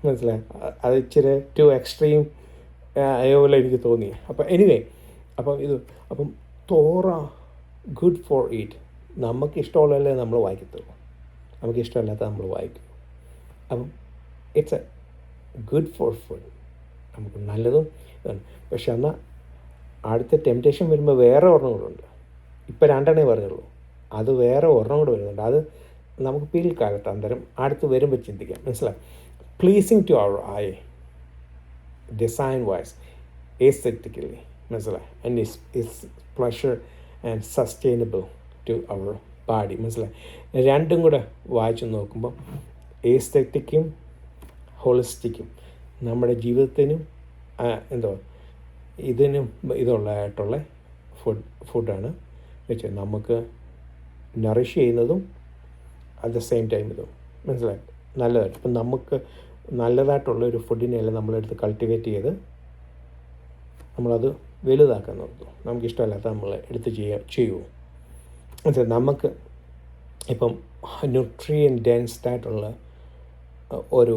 മനസ്സിലായി? അത് ഇച്ചിരി ടു എക്സ്ട്രീം അതേപോലെ എനിക്ക് തോന്നി. അപ്പം തോറ ഗുഡ് ഫോർ ഈറ്റ്. നമുക്കിഷ്ടമുള്ളതല്ലേ നമ്മൾ വായിക്കത്തുള്ളൂ, നമുക്കിഷ്ടമല്ലാത്ത നമ്മൾ വായിക്കും. അപ്പം it's A good for food, നമുക്ക് നല്ലതും ഇതാണ്. പക്ഷെ എന്നാൽ അടുത്ത ടെംപ്റ്റേഷൻ വരുമ്പോൾ വേറെ ഒരെണ്ണം കൂടെ ഉണ്ട്. ഇപ്പം രണ്ടെണ്ണേ പറഞ്ഞുള്ളൂ, അത് വേറെ ഒരെണ്ണം കൂടെ വരുന്നുണ്ട്. അത് നമുക്ക് പിൽക്കാലത്ത് അന്തരം അടുത്ത് വരുമ്പോൾ ചിന്തിക്കാം. മനസ്സിലായി? Pleasing to our eye, design wise, aesthetically, മനസ്സിലായി? And is pleasure and sustainable to our body. മനസ്സിലായി? രണ്ടും കൂടെ വായിച്ച് നോക്കുമ്പോൾ എസ്തെറ്റിക്കും ഹോളിസ്റ്റിക്കും നമ്മുടെ ജീവിതത്തിനും എന്തോ ഇതിനും ഇതുള്ളതായിട്ടുള്ള ഫുഡാണ് വെച്ച് നമുക്ക് നറിഷ് ചെയ്യുന്നതും അറ്റ് ദ സെയിം ടൈം ഇതും. മനസ്സിലായി? നല്ലതായിട്ട് ഇപ്പം നമുക്ക് നല്ലതായിട്ടുള്ള ഒരു ഫുഡിനെല്ലാം നമ്മളെടുത്ത് കൾട്ടിവേറ്റ് ചെയ്ത് നമ്മളത് വലുതാക്കാൻ നോക്കും. നമുക്കിഷ്ടമല്ലാത്ത നമ്മൾ എടുത്ത് ചെയ്യുമോ? മനസ്സിലായി? നമുക്ക് ഇപ്പം ന്യൂട്രിയൻ ഡെൻസ്ഡ് ആയിട്ടുള്ള ഒരു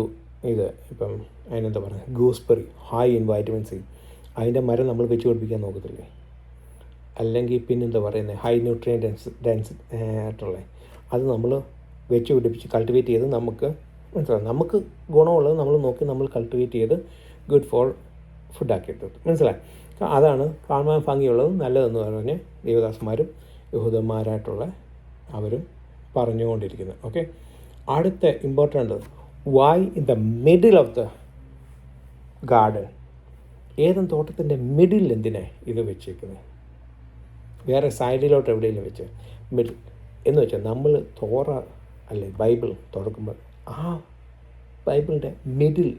ഇത്, ഇപ്പം അതിനെന്താ പറയുക, gooseberry high in vitamin C, അതിൻ്റെ മരം നമ്മൾ വെച്ച് പിടിപ്പിക്കാൻ നോക്കത്തില്ലേ? അല്ലെങ്കിൽ പിന്നെന്താ പറയുന്നത്, ഹൈ ന്യൂട്രിയൻ ഡെൻസ് ആയിട്ടുള്ള അത് നമ്മൾ വെച്ച് പിടിപ്പിച്ച് കൾട്ടിവേറ്റ് ചെയ്ത് നമുക്ക് മനസ്സിലാവും, നമുക്ക് ഗുണമുള്ളത് നമ്മൾ നോക്കി നമ്മൾ കൾട്ടിവേറ്റ് ചെയ്ത് ഗുഡ് ഫോർ ഫുഡാക്കി എടുത്തത്. മനസ്സിലായി? അതാണ് കാണാൻ ഭംഗിയുള്ളതും നല്ലതെന്ന് പറഞ്ഞ് ദേവദാസന്മാരും യഹൂദന്മാരായിട്ടുള്ള അവരും പറഞ്ഞുകൊണ്ടിരിക്കുന്നത്. ഓക്കെ, അടുത്ത important, why in the middle of the garden, ഏതും തോട്ടത്തിൻ്റെ മിഡിൽ എന്തിനാണ് ഇത് വെച്ചേക്കുന്നത്? വേറെ സൈഡിലോട്ട് എവിടെയെങ്കിലും വെച്ച് മിഡിൽ എന്ന് വെച്ചാൽ നമ്മൾ തോറ അല്ലെ ബൈബിൾ തുറക്കുമ്പോൾ ആ ബൈബിളിൻ്റെ മിഡിൽ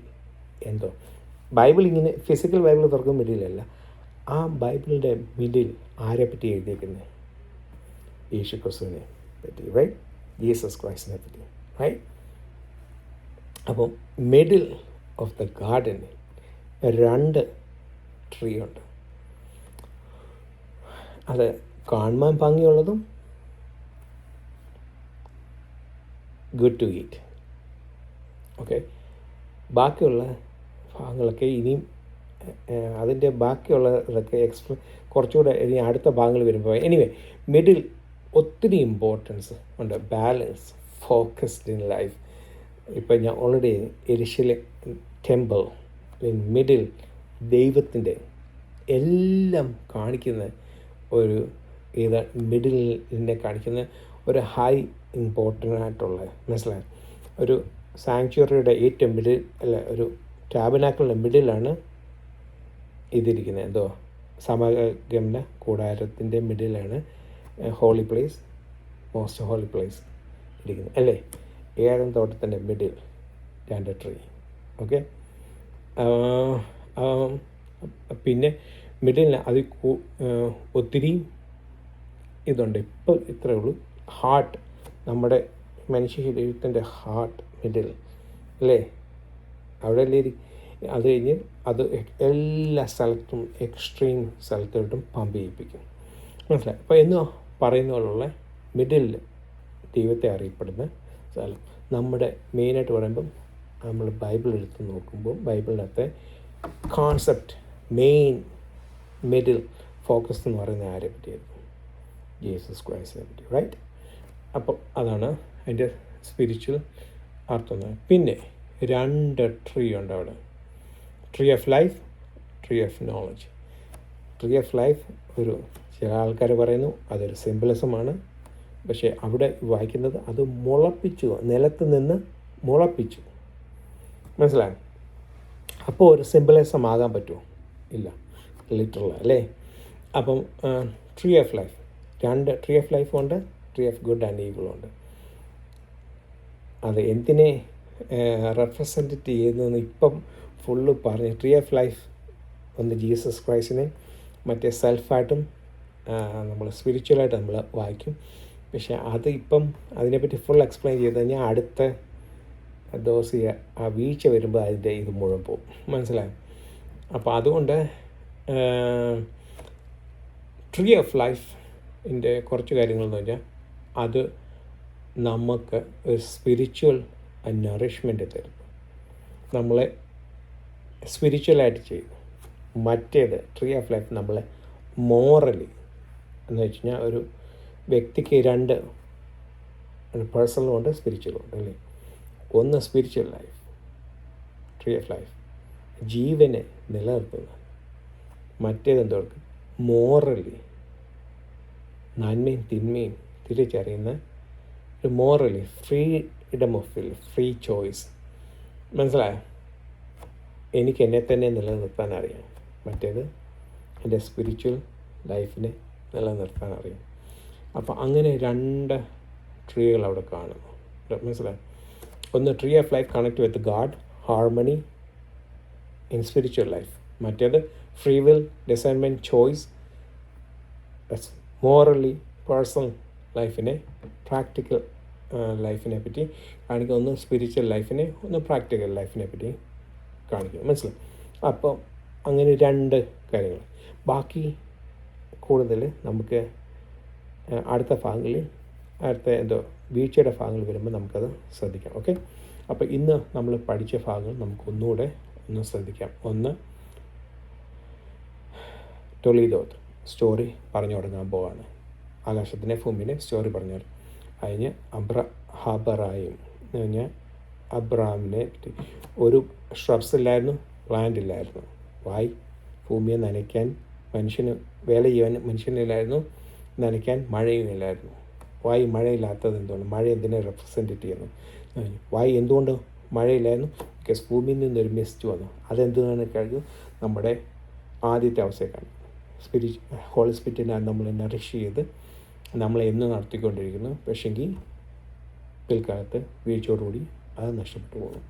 എന്തോ, ബൈബിൾ ഇങ്ങനെ ഫിസിക്കൽ ബൈബിൾ തുറക്കുന്ന മിഡിലല്ല, ആ ബൈബിളിൻ്റെ മിഡിൽ ആരെ പറ്റി എഴുതിയിരിക്കുന്നത്? യേശു ക്രിസ്തുവിനെ പറ്റി, റൈറ്റ്? ജീസസ് ക്രൈസ്റ്റിനെ പറ്റി, റൈറ്റ്? അപ്പം middle of the garden 2 tree ഉണ്ട്. അത് കാണുവാൻ ഭംഗിയുള്ളതും ഗുഡ് ടു ഈറ്റ്. ഓക്കെ, ബാക്കിയുള്ള ഭാഗങ്ങളൊക്കെ ഇനിയും അതിൻ്റെ ബാക്കിയുള്ള ഇതൊക്കെ കുറച്ചുകൂടെ ഇനി അടുത്ത ഭാഗങ്ങൾ വരുമ്പോൾ, എനിവേ മിഡിൽ ഒത്തിരി ഇമ്പോർട്ടൻസ് ഉണ്ട്. Balance, focused in life. ഇപ്പം ഞാൻ already Jerusalem temple in middle, ദൈവത്തിൻ്റെ എല്ലാം കാണിക്കുന്ന ഒരു ഇത് മിഡിലിനെ കാണിക്കുന്ന ഒരു ഹൈ ഇമ്പോർട്ടൻ്റ് ആയിട്ടുള്ള, മനസ്സിലായി? ഒരു സാങ്ച്വറിയുടെ ഏറ്റവും മിഡിൽ അല്ല, ഒരു ടാബർനാക്കിളിൻ്റെ മിഡിലാണ് ഇതിരിക്കുന്നത്. എന്തോ സമാഗമന കൂടാരത്തിൻ്റെ മിഡിലാണ് holy place, most holy place ഇരിക്കുന്നത്, അല്ലേ? ഏഴം തോട്ടത്തിൻ്റെ മിഡിൽ 2 ട്രീ. ഓക്കെ, പിന്നെ മിഡിലിന് അത് ഒത്തിരി ഇതുണ്ട്. ഇപ്പോൾ ഇത്രയേ ഉള്ളൂ. ഹാർട്ട്, നമ്മുടെ മനുഷ്യ ശരീരത്തിൻ്റെ ഹാർട്ട് മിഡിൽ, അല്ലേ? അവിടെ അല്ലേ? അത് കഴിഞ്ഞ് അത് എല്ലാ സ്ഥലത്തും എക്സ്ട്രീം സ്ഥലത്തോട്ടും പമ്പ് ചെയ്യിപ്പിക്കും. മനസ്സിലായി? അപ്പോൾ എന്ന് പറയുന്ന പോലുള്ള മിഡിലിൽ ദൈവത്തെ അറിയപ്പെടുന്ന സ്ഥലം. നമ്മുടെ മെയിനായിട്ട് പറയുമ്പം നമ്മൾ ബൈബിൾ എടുത്ത് നോക്കുമ്പോൾ ബൈബിളിനകത്തെ കോൺസെപ്റ്റ് മെയിൻ മിഡിൽ ഫോക്കസ് എന്ന് പറയുന്നത് ആരെ പറ്റിയായിരുന്നു? ജീസസ് ക്രൈസ്റ്റിനെ പറ്റി, റൈറ്റ്? അപ്പം അതാണ് അതിൻ്റെ സ്പിരിച്വൽ അർത്ഥം. പിന്നെ 2 ട്രീ ഉണ്ട് അവിടെ. Tree of life, tree of knowledge. Tree of life ഒരു ചില ആൾക്കാർ പറയുന്നു അതൊരു സിംബലിസമാണ്. പക്ഷേ അവിടെ വായിക്കുന്നത് അത് മുളപ്പിച്ചു, നിലത്ത് നിന്ന് മുളപ്പിച്ചു. മനസ്സിലായി? അപ്പോൾ ഒരു സിംബലിസം ആകാൻ പറ്റുമോ? ഇല്ല, ലിറ്ററൽ അല്ലേ? അപ്പം tree of life, 2 tree of life ഉണ്ട്, tree of good and evil ഉണ്ട്. അത് എന്തിനെ റെപ്രസെൻറ്റ് ചെയ്യുന്നതെന്ന് ഇപ്പം ഫുള്ള് പറഞ്ഞ്, ട്രീ ഓഫ് ലൈഫ് ഒന്ന് ജീസസ് ക്രൈസ്റ്റിനെ, മറ്റേ സെൽഫായിട്ടും നമ്മൾ സ്പിരിച്വലായിട്ട് നമ്മൾ വായിക്കും. പക്ഷേ അത് ഇപ്പം അതിനെപ്പറ്റി ഫുൾ എക്സ്പ്ലെയിൻ ചെയ്ത് കഴിഞ്ഞാൽ അടുത്ത ദിവസം ആ വീഴ്ച വരുമ്പോൾ അതിൻ്റെ ഇത് മുഴുവൻ പോകും. മനസ്സിലായി? അപ്പോൾ അതുകൊണ്ട് ട്രീ ഓഫ് ലൈഫിൻ്റെ കുറച്ച് കാര്യങ്ങളെന്ന് പറഞ്ഞാൽ അത് നമുക്ക് ഒരു സ്പിരിച്വൽ നറിഷ്മെൻറ്റ് തരും, നമ്മളെ സ്പിരിച്വലായിട്ട് ചെയ്യും. മറ്റേത് ട്രീ ഓഫ് ലൈഫ് നമ്മളെ മോറലി എന്ന് വെച്ച് കഴിഞ്ഞാൽ ഒരു വ്യക്തിക്ക് 2 പേഴ്സണലും ഉണ്ട്, സ്പിരിച്വലും ഉണ്ട്, അല്ലേ? ഒന്ന് spiritual life, tree of life ജീവനെ നിലനിർത്തുന്നത്. മറ്റേതെന്തോ മോറലി നന്മയും തിന്മയും തിരിച്ചറിയുന്ന ഒരു morally freedom of will, free choice. മനസ്സിലായോ? എനിക്ക് എന്നെ തന്നെ നിലനിർത്താൻ അറിയാം. മറ്റേത് എൻ്റെ സ്പിരിച്വൽ ലൈഫിനെ നിലനിർത്താൻ അറിയാം. അപ്പോൾ അങ്ങനെ 2 ട്രീകൾ അവിടെ കാണുന്നു. മനസ്സിലായോ? ഒന്ന് tree of life connect with God, harmony in spiritual life. മറ്റേത് free will, discernment, choice, morally personal ലൈഫിനെ, പ്രാക്ടിക്കൽ ലൈഫിനെ പറ്റി കാണിക്കുക. ഒന്ന് സ്പിരിച്വൽ ലൈഫിനെ, ഒന്ന് പ്രാക്ടിക്കൽ ലൈഫിനെ പറ്റി കാണിക്കുക. മനസ്സിലാവും? അപ്പോൾ അങ്ങനെ 2 കാര്യങ്ങൾ. ബാക്കി കൂടുതൽ നമുക്ക് അടുത്ത ഭാഗങ്ങളിൽ, അടുത്ത വീഴ്ചയുടെ ഭാഗങ്ങൾ വരുമ്പോൾ നമുക്കത് ശ്രദ്ധിക്കാം. ഓക്കെ, അപ്പോൾ ഇന്ന് നമ്മൾ പഠിച്ച ഭാഗങ്ങൾ നമുക്ക് ഒന്നുകൂടെ ഒന്ന് ശ്രദ്ധിക്കാം. ഒന്ന്, ടൊളീദോത്ത് സ്റ്റോറി പറഞ്ഞു തുടങ്ങാൻ പോവാണ്. ആകാശത്തിനെ ഭൂമിനെ സ്റ്റോറി പറഞ്ഞു. അതിന് ഹാബറായും എന്ന് പറഞ്ഞാൽ അബ്രാമിനെ ഒരു ഷ്രബ്സ് ഇല്ലായിരുന്നു, പ്ലാന്റ് ഇല്ലായിരുന്നു. വായ് ഭൂമിയെ നനയ്ക്കാൻ മനുഷ്യന് വേല ചെയ്യാൻ മനുഷ്യനില്ലായിരുന്നു, നനയ്ക്കാൻ മഴയും ഇല്ലായിരുന്നു. വായ് മഴയില്ലാത്തത് എന്തുകൊണ്ട്? മഴ എന്തിനെ റെപ്രസെൻറ്റ് ചെയ്യുന്നു? വായ് എന്തുകൊണ്ട് മഴയില്ലായിരുന്നു? ബിക്കോസ് ഭൂമിയിൽ നിന്നൊരു മിസ്റ്റ് വന്നു. അതെന്തുകൊണ്ടാണ് കഴിഞ്ഞു? നമ്മുടെ ആദ്യത്തെ അവസ്ഥയ്ക്കാണ്. ഹോളി സ്പിരിറ്റിനാണ് നമ്മൾ നറിഷ് ചെയ്ത് നമ്മളെ എന്നും നടത്തിക്കൊണ്ടിരിക്കുന്നു. പക്ഷെങ്കിൽ പിൽക്കാലത്ത് വീഴ്ചയോടുകൂടി അത് നഷ്ടപ്പെട്ടു പോകും.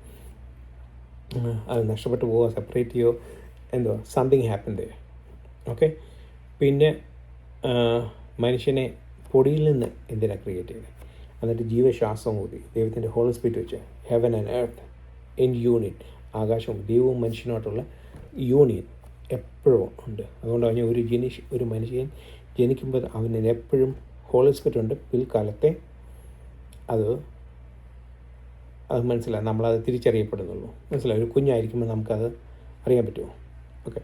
അത് നഷ്ടപ്പെട്ടു പോവുക, സെപ്പറേറ്റ് ചെയ്യുമോ, സംതിങ് ഹാപ്പൻ ദേ. ഓക്കെ, പിന്നെ മനുഷ്യനെ പൊടിയിൽ നിന്ന് എന്തിനാണ് ക്രിയേറ്റ് ചെയ്തത്? എന്നിട്ട് ജീവശ്വാസം കൂടി ദൈവത്തിൻ്റെ ഹോളി സ്പിരിറ്റ് വെച്ച് heaven and earth in union, ആകാശവും ദൈവവും മനുഷ്യനുമായിട്ടുള്ള യൂണിയൻ എപ്പോഴും ഉണ്ട്. അതുകൊണ്ട് പറഞ്ഞാൽ ഒരു മനുഷ്യൻ ജനിക്കുമ്പോൾ അവന് എപ്പോഴും ഹോളി സ്പിരിറ്റ് ഉണ്ട്. പിൽക്കാലത്തെ അത് മനസ്സിലായി, നമ്മളത് തിരിച്ചറിയപ്പെടുന്നുള്ളൂ. മനസ്സിലായി? ഒരു കുഞ്ഞായിരിക്കുമ്പോൾ നമുക്കത് അറിയാൻ പറ്റുമോ? ഓക്കെ,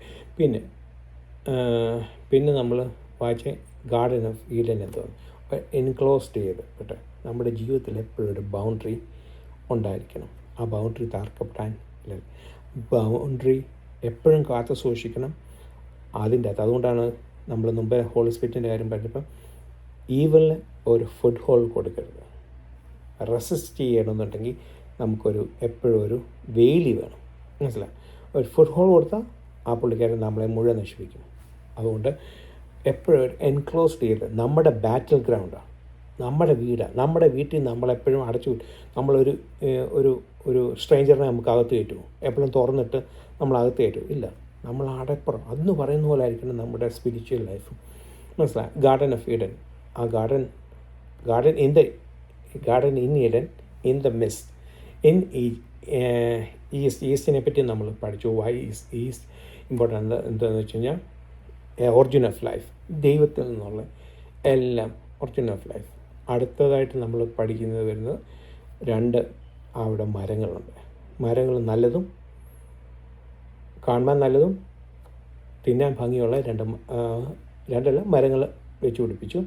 പിന്നെ നമ്മൾ വായിച്ച ഗാർഡൻ ഓഫ് ഈഡൻ എന്താണ് എൻക്ലോസ്ഡ് ചെയ്ത് കേട്ടോ. നമ്മുടെ ജീവിതത്തിൽ എപ്പോഴും ഒരു ബൗണ്ടറി ഉണ്ടായിരിക്കണം. ആ ബൗണ്ടറി തകർക്കപ്പെടാൻ ബൗണ്ടറി എപ്പോഴും കാത്തു സൂക്ഷിക്കണം അതിൻ്റെ അകത്ത്. അതുകൊണ്ടാണ് നമ്മൾ മുമ്പേ ഹോളി സ്പിരിറ്റിൻ്റെ കാര്യം പറഞ്ഞപ്പോൾ ഈവലിന് ഒരു ഫുഡ് ഹോൾ കൊടുക്കരുത്. റെസിസ്റ്റ് ചെയ്യണമെന്നുണ്ടെങ്കിൽ നമുക്കൊരു എപ്പോഴും ഒരു വേലി വേണം. മനസ്സിലായി? ഒരു ഫുഡ് ഹോൾ കൊടുത്താൽ ആ പുള്ളിക്കാരൻ നമ്മളെ മുഴുവൻ നശിപ്പിക്കും. അതുകൊണ്ട് എപ്പോഴും എൻക്ലോസ്ഡ് ചെയ്ത് നമ്മുടെ ബാറ്റിൽ ഗ്രൗണ്ടാണ്, നമ്മുടെ വീടാണ്. നമ്മുടെ വീട്ടിൽ നമ്മളെപ്പോഴും അടച്ചു. നമ്മളൊരു ഒരു സ്ട്രേഞ്ചറിനെ നമുക്ക് അകത്ത് കയറ്റുമോ? എപ്പോഴും തുറന്നിട്ട് നമ്മൾ അകത്ത് കയറ്റുമോ? ഇല്ല. നമ്മൾ അടപ്പുറം അതെന്ന് പറയുന്ന പോലെ ആയിരിക്കണം നമ്മുടെ സ്പിരിച്വൽ ലൈഫും. മനസ്സിലായി? ഗാർഡൻ ഓഫ് ഈഡൻ, ആ garden in Eden in the mist in ഈസ്റ്റിനെ പറ്റി നമ്മൾ പഠിച്ചു. വൈ ഈസ്റ്റ് ഇമ്പോർട്ടൻ്റ് എന്താണെന്ന് വെച്ച് കഴിഞ്ഞാൽ ഒറിജിൻ ഓഫ് ലൈഫ്, ദൈവത്തിൽ നിന്നുള്ള എല്ലാം ഒറിജിൻ ഓഫ് ലൈഫ്. അടുത്തതായിട്ട് നമ്മൾ പഠിക്കുന്നത് വരുന്നത് 2 അവിടെ മരങ്ങളുണ്ട്. മരങ്ങൾ നല്ലതും കാണാൻ നല്ലതും തിന്നാൻ ഭംഗിയുള്ള 2 മരങ്ങൾ വെച്ച് പിടിപ്പിച്ചു.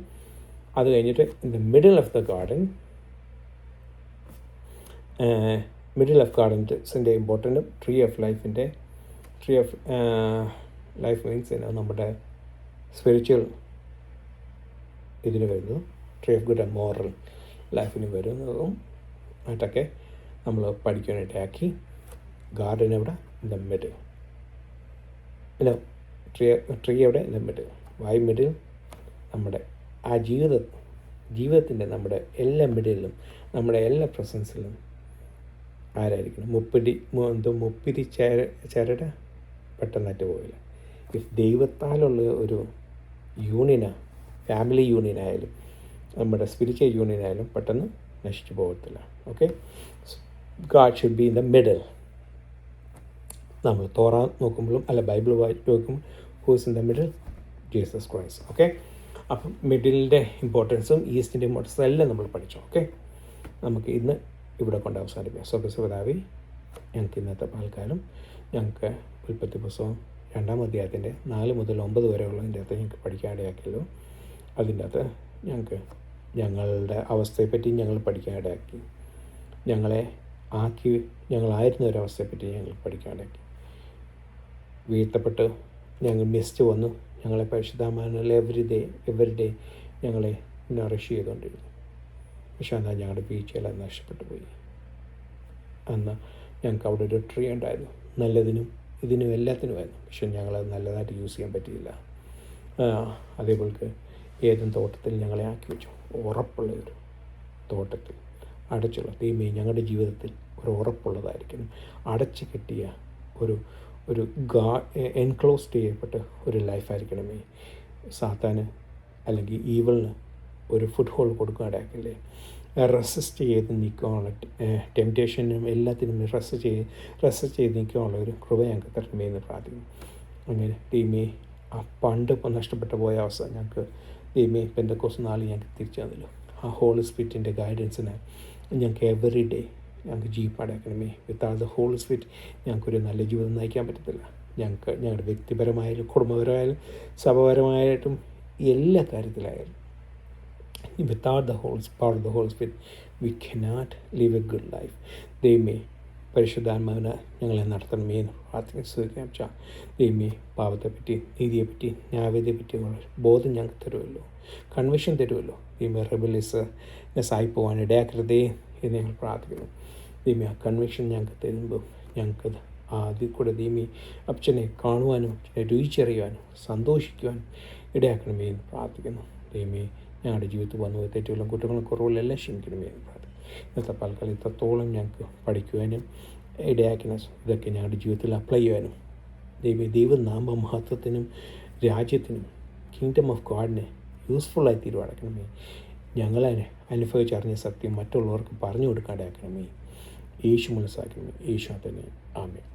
അത് കഴിഞ്ഞിട്ട് ഇൻ ദ മിഡിൽ ഓഫ് ഗാർഡൻസിൻ്റെ important tree of life means നമ്മുടെ സ്പിരിച്വൽ ഇതിന് വരുന്നു. Tree of good and moral ലൈഫിന് വരുന്നതും ആയിട്ടൊക്കെ നമ്മൾ പഠിക്കാനായിട്ടാക്കി. ഗാർഡൻ എവിടെ? In the middle. പിന്നെ ട്രീ എവിടെ? In the middle. Why middle? നമ്മുടെ ആ ജീവിതത്തിൻ്റെ നമ്മുടെ എല്ലാ മിഡിലും, നമ്മുടെ എല്ലാ പ്രസൻസിലും ആരായിരിക്കണം? മുപ്പിരി ചരട് പെട്ടെന്നായിട്ട് പോയില്ല. ഇഫ് ദൈവത്താലുള്ള ഒരു യൂണിയനാണ്, ഫാമിലി യൂണിയനായാലും നമ്മുടെ സ്പിരിച്വൽ യൂണിയനായാലും പെട്ടെന്ന് നശിച്ചു പോകത്തില്ല. Okay, God should be in the middle. നമ്മൾ തോറ നോക്കുമ്പോഴും ബൈബിൾ വായിച്ച് നോക്കുമ്പോൾ who's in the middle? Jesus Christ. Okay, അപ്പം മിഡിലിൻ്റെ ഇമ്പോർട്ടൻസും ഈസ്റ്റിൻ്റെ ഇമ്പോർട്ടൻസും എല്ലാം നമ്മൾ പഠിച്ചു. ഓക്കെ, നമുക്ക് ഇന്ന് ഇവിടെ കൊണ്ട് അവസാനിപ്പിക്കാം. സ്വതസ്വതാവി ഞങ്ങൾക്ക് ഇന്നത്തെ പാൽക്കാലം ഞങ്ങൾക്ക് ഉൽപ്പത്തി പുസ്തകം 2-ാം അധ്യായത്തിൻ്റെ 4 മുതൽ 9 വരെയുള്ളതിൻ്റെ അകത്ത് ഞങ്ങൾക്ക് പഠിക്കാനിടയാക്കിയല്ലോ. അതിൻ്റെ അകത്ത് ഞങ്ങൾക്ക് ഞങ്ങളുടെ അവസ്ഥയെപ്പറ്റി ഞങ്ങൾ പഠിക്കാനിടയാക്കി. ഞങ്ങളെ ആക്കി ഞങ്ങളായിരുന്ന ഒരവസ്ഥയെപ്പറ്റി ഞങ്ങൾ പഠിക്കാണ്ടാക്കി. വീഴ്ത്തപ്പെട്ട് ഞങ്ങൾ മിസ്റ്റ് വന്നു. ഞങ്ങളെ പരിശുദ്ധാത്മാവിനാൽ എവരി ഡേ ഞങ്ങളെ നറിഷ് ചെയ്തുകൊണ്ടിരുന്നു. പക്ഷെ എന്നാൽ ഞങ്ങളുടെ വീഴ്ചയെല്ലാം നഷ്ടപ്പെട്ടു പോയി. അന്ന് ഞങ്ങൾക്ക് അവിടെ ഒരു ട്രീ ഉണ്ടായിരുന്നു, നല്ലതിനും ഇതിനും എല്ലാത്തിനുമായിരുന്നു. പക്ഷെ ഞങ്ങളത് നല്ലതായിട്ട് യൂസ് ചെയ്യാൻ പറ്റിയില്ല. അതേപോലെ ഏതും തോട്ടത്തിൽ ഞങ്ങളെ ആക്കി വെച്ചു. ഉറപ്പുള്ള ഒരു തോട്ടത്തിൽ അടച്ചുള്ള ദൈവമേ, ഞങ്ങളുടെ ജീവിതത്തിൽ ഒരു ഉറപ്പുള്ളതായിരിക്കണം. അടച്ചു കെട്ടിയ ഒരു ഒരു എൻക്ലോസ്ഡ് ചെയ്യപ്പെട്ട ഒരു ലൈഫായിരിക്കണമേ. സാത്താന് അല്ലെങ്കിൽ ഈവളിന് ഒരു ഫുഡ് ഹോൾ കൊടുക്കാണ്ടാക്കില്ലേ. റെസിസ്റ്റ് ചെയ്ത് നിൽക്കാനുള്ള ടെംപ്റ്റേഷനും എല്ലാത്തിനും റെസിസ്റ്റ് ചെയ്ത് നിൽക്കാനുള്ള ഒരു കൃപ ഞങ്ങൾക്ക് തരണമേ എന്ന് പ്രാർത്ഥിക്കുന്നു. അങ്ങനെ ദൈവമേ, ആ പണ്ട് ഇപ്പോൾ നഷ്ടപ്പെട്ടു പോയ അവസ്ഥ ഞങ്ങൾക്ക് ദൈവമേ പെന്തക്കോസ്ത് നാളിൽ ഞങ്ങൾക്ക് തിരിച്ചു തന്നല്ലോ. ആ ഹോളി സ്പിരിറ്റിൻ്റെ ഗൈഡൻസിന് ഞങ്ങൾക്ക് എവറി ഡേ ഞങ്ങൾക്ക് ജീപ്പാടാക്കണമേ. വിത്തൗട്ട് ദ ഹോളി സ്പിരിറ്റ് ഞങ്ങൾക്കൊരു നല്ല ജീവിതം നയിക്കാൻ പറ്റത്തില്ല. ഞങ്ങളുടെ വ്യക്തിപരമായാലും കുടുംബപരമായാലും സഭപരമായിട്ടും എല്ലാ കാര്യത്തിലായാലും without the power of the Holy Spirit we cannot live a good life. ദൈവമേ, പരിശുദ്ധാത്മാവിന് ഞങ്ങളെ നടത്തണമേ എന്ന് പ്രാർത്ഥിക്കാൻ ദൈവമേ, പാപത്തെപ്പറ്റി, നീതിയെപ്പറ്റി, ന്യായവിധിയെപ്പറ്റിയുള്ള ബോധം ഞങ്ങൾക്ക് തരുമല്ലോ, കൺവിഷൻ തരുമല്ലോ. ദൈവമേ, റെബലിയസ്നെസ് ആയി പോകാൻ ഇടയാക്കരുതേ എന്ന് ഞങ്ങൾ പ്രാർത്ഥിക്കുന്നു. ദൈവമേ, ആ കൺവിഷൻ ഞങ്ങൾക്ക് തരുമ്പോൾ ഞങ്ങൾക്കത് അതിൽ കൂടെ ദൈവമേ അപ്പച്ചനെ കാണുവാനും അപ്പച്ചനെ രുചിച്ചറിയുവാനും സന്തോഷിക്കുവാനും ഇടയാക്കണമേ എന്ന് പ്രാർത്ഥിക്കുന്നു. ദൈവമേ, ഞങ്ങളുടെ ജീവിതത്തിൽ വന്നു തെറ്റുകളും കുറ്റങ്ങളും കുറവുകളെല്ലാം ക്ഷമിക്കണമേ എന്ന് പ്രാർത്ഥിക്കുന്നു. ഇന്നത്തെ പാൽക്കാലം ഇത്രത്തോളം ഞങ്ങൾക്ക് പഠിക്കുവാനും ഇടയാക്കുന്ന ഇതൊക്കെ ഞങ്ങളുടെ ജീവിതത്തിൽ അപ്ലൈ ചെയ്യാനും ദൈവനാമ മഹത്വത്തിനും രാജ്യത്തിനും കിങ്ഡം ഓഫ് ഗോഡിനെ യൂസ്ഫുള്ളായി തീരുവാനാക്കണമേ. ഞങ്ങളെ അനുഭവിച്ചറിഞ്ഞ സത്യം മറ്റുള്ളവർക്ക് പറഞ്ഞു കൊടുക്കാണ്ടാക്കണമേ. യേശു മനസ്സാക്കണമേ. യേശു തന്നെ. ആമേൻ.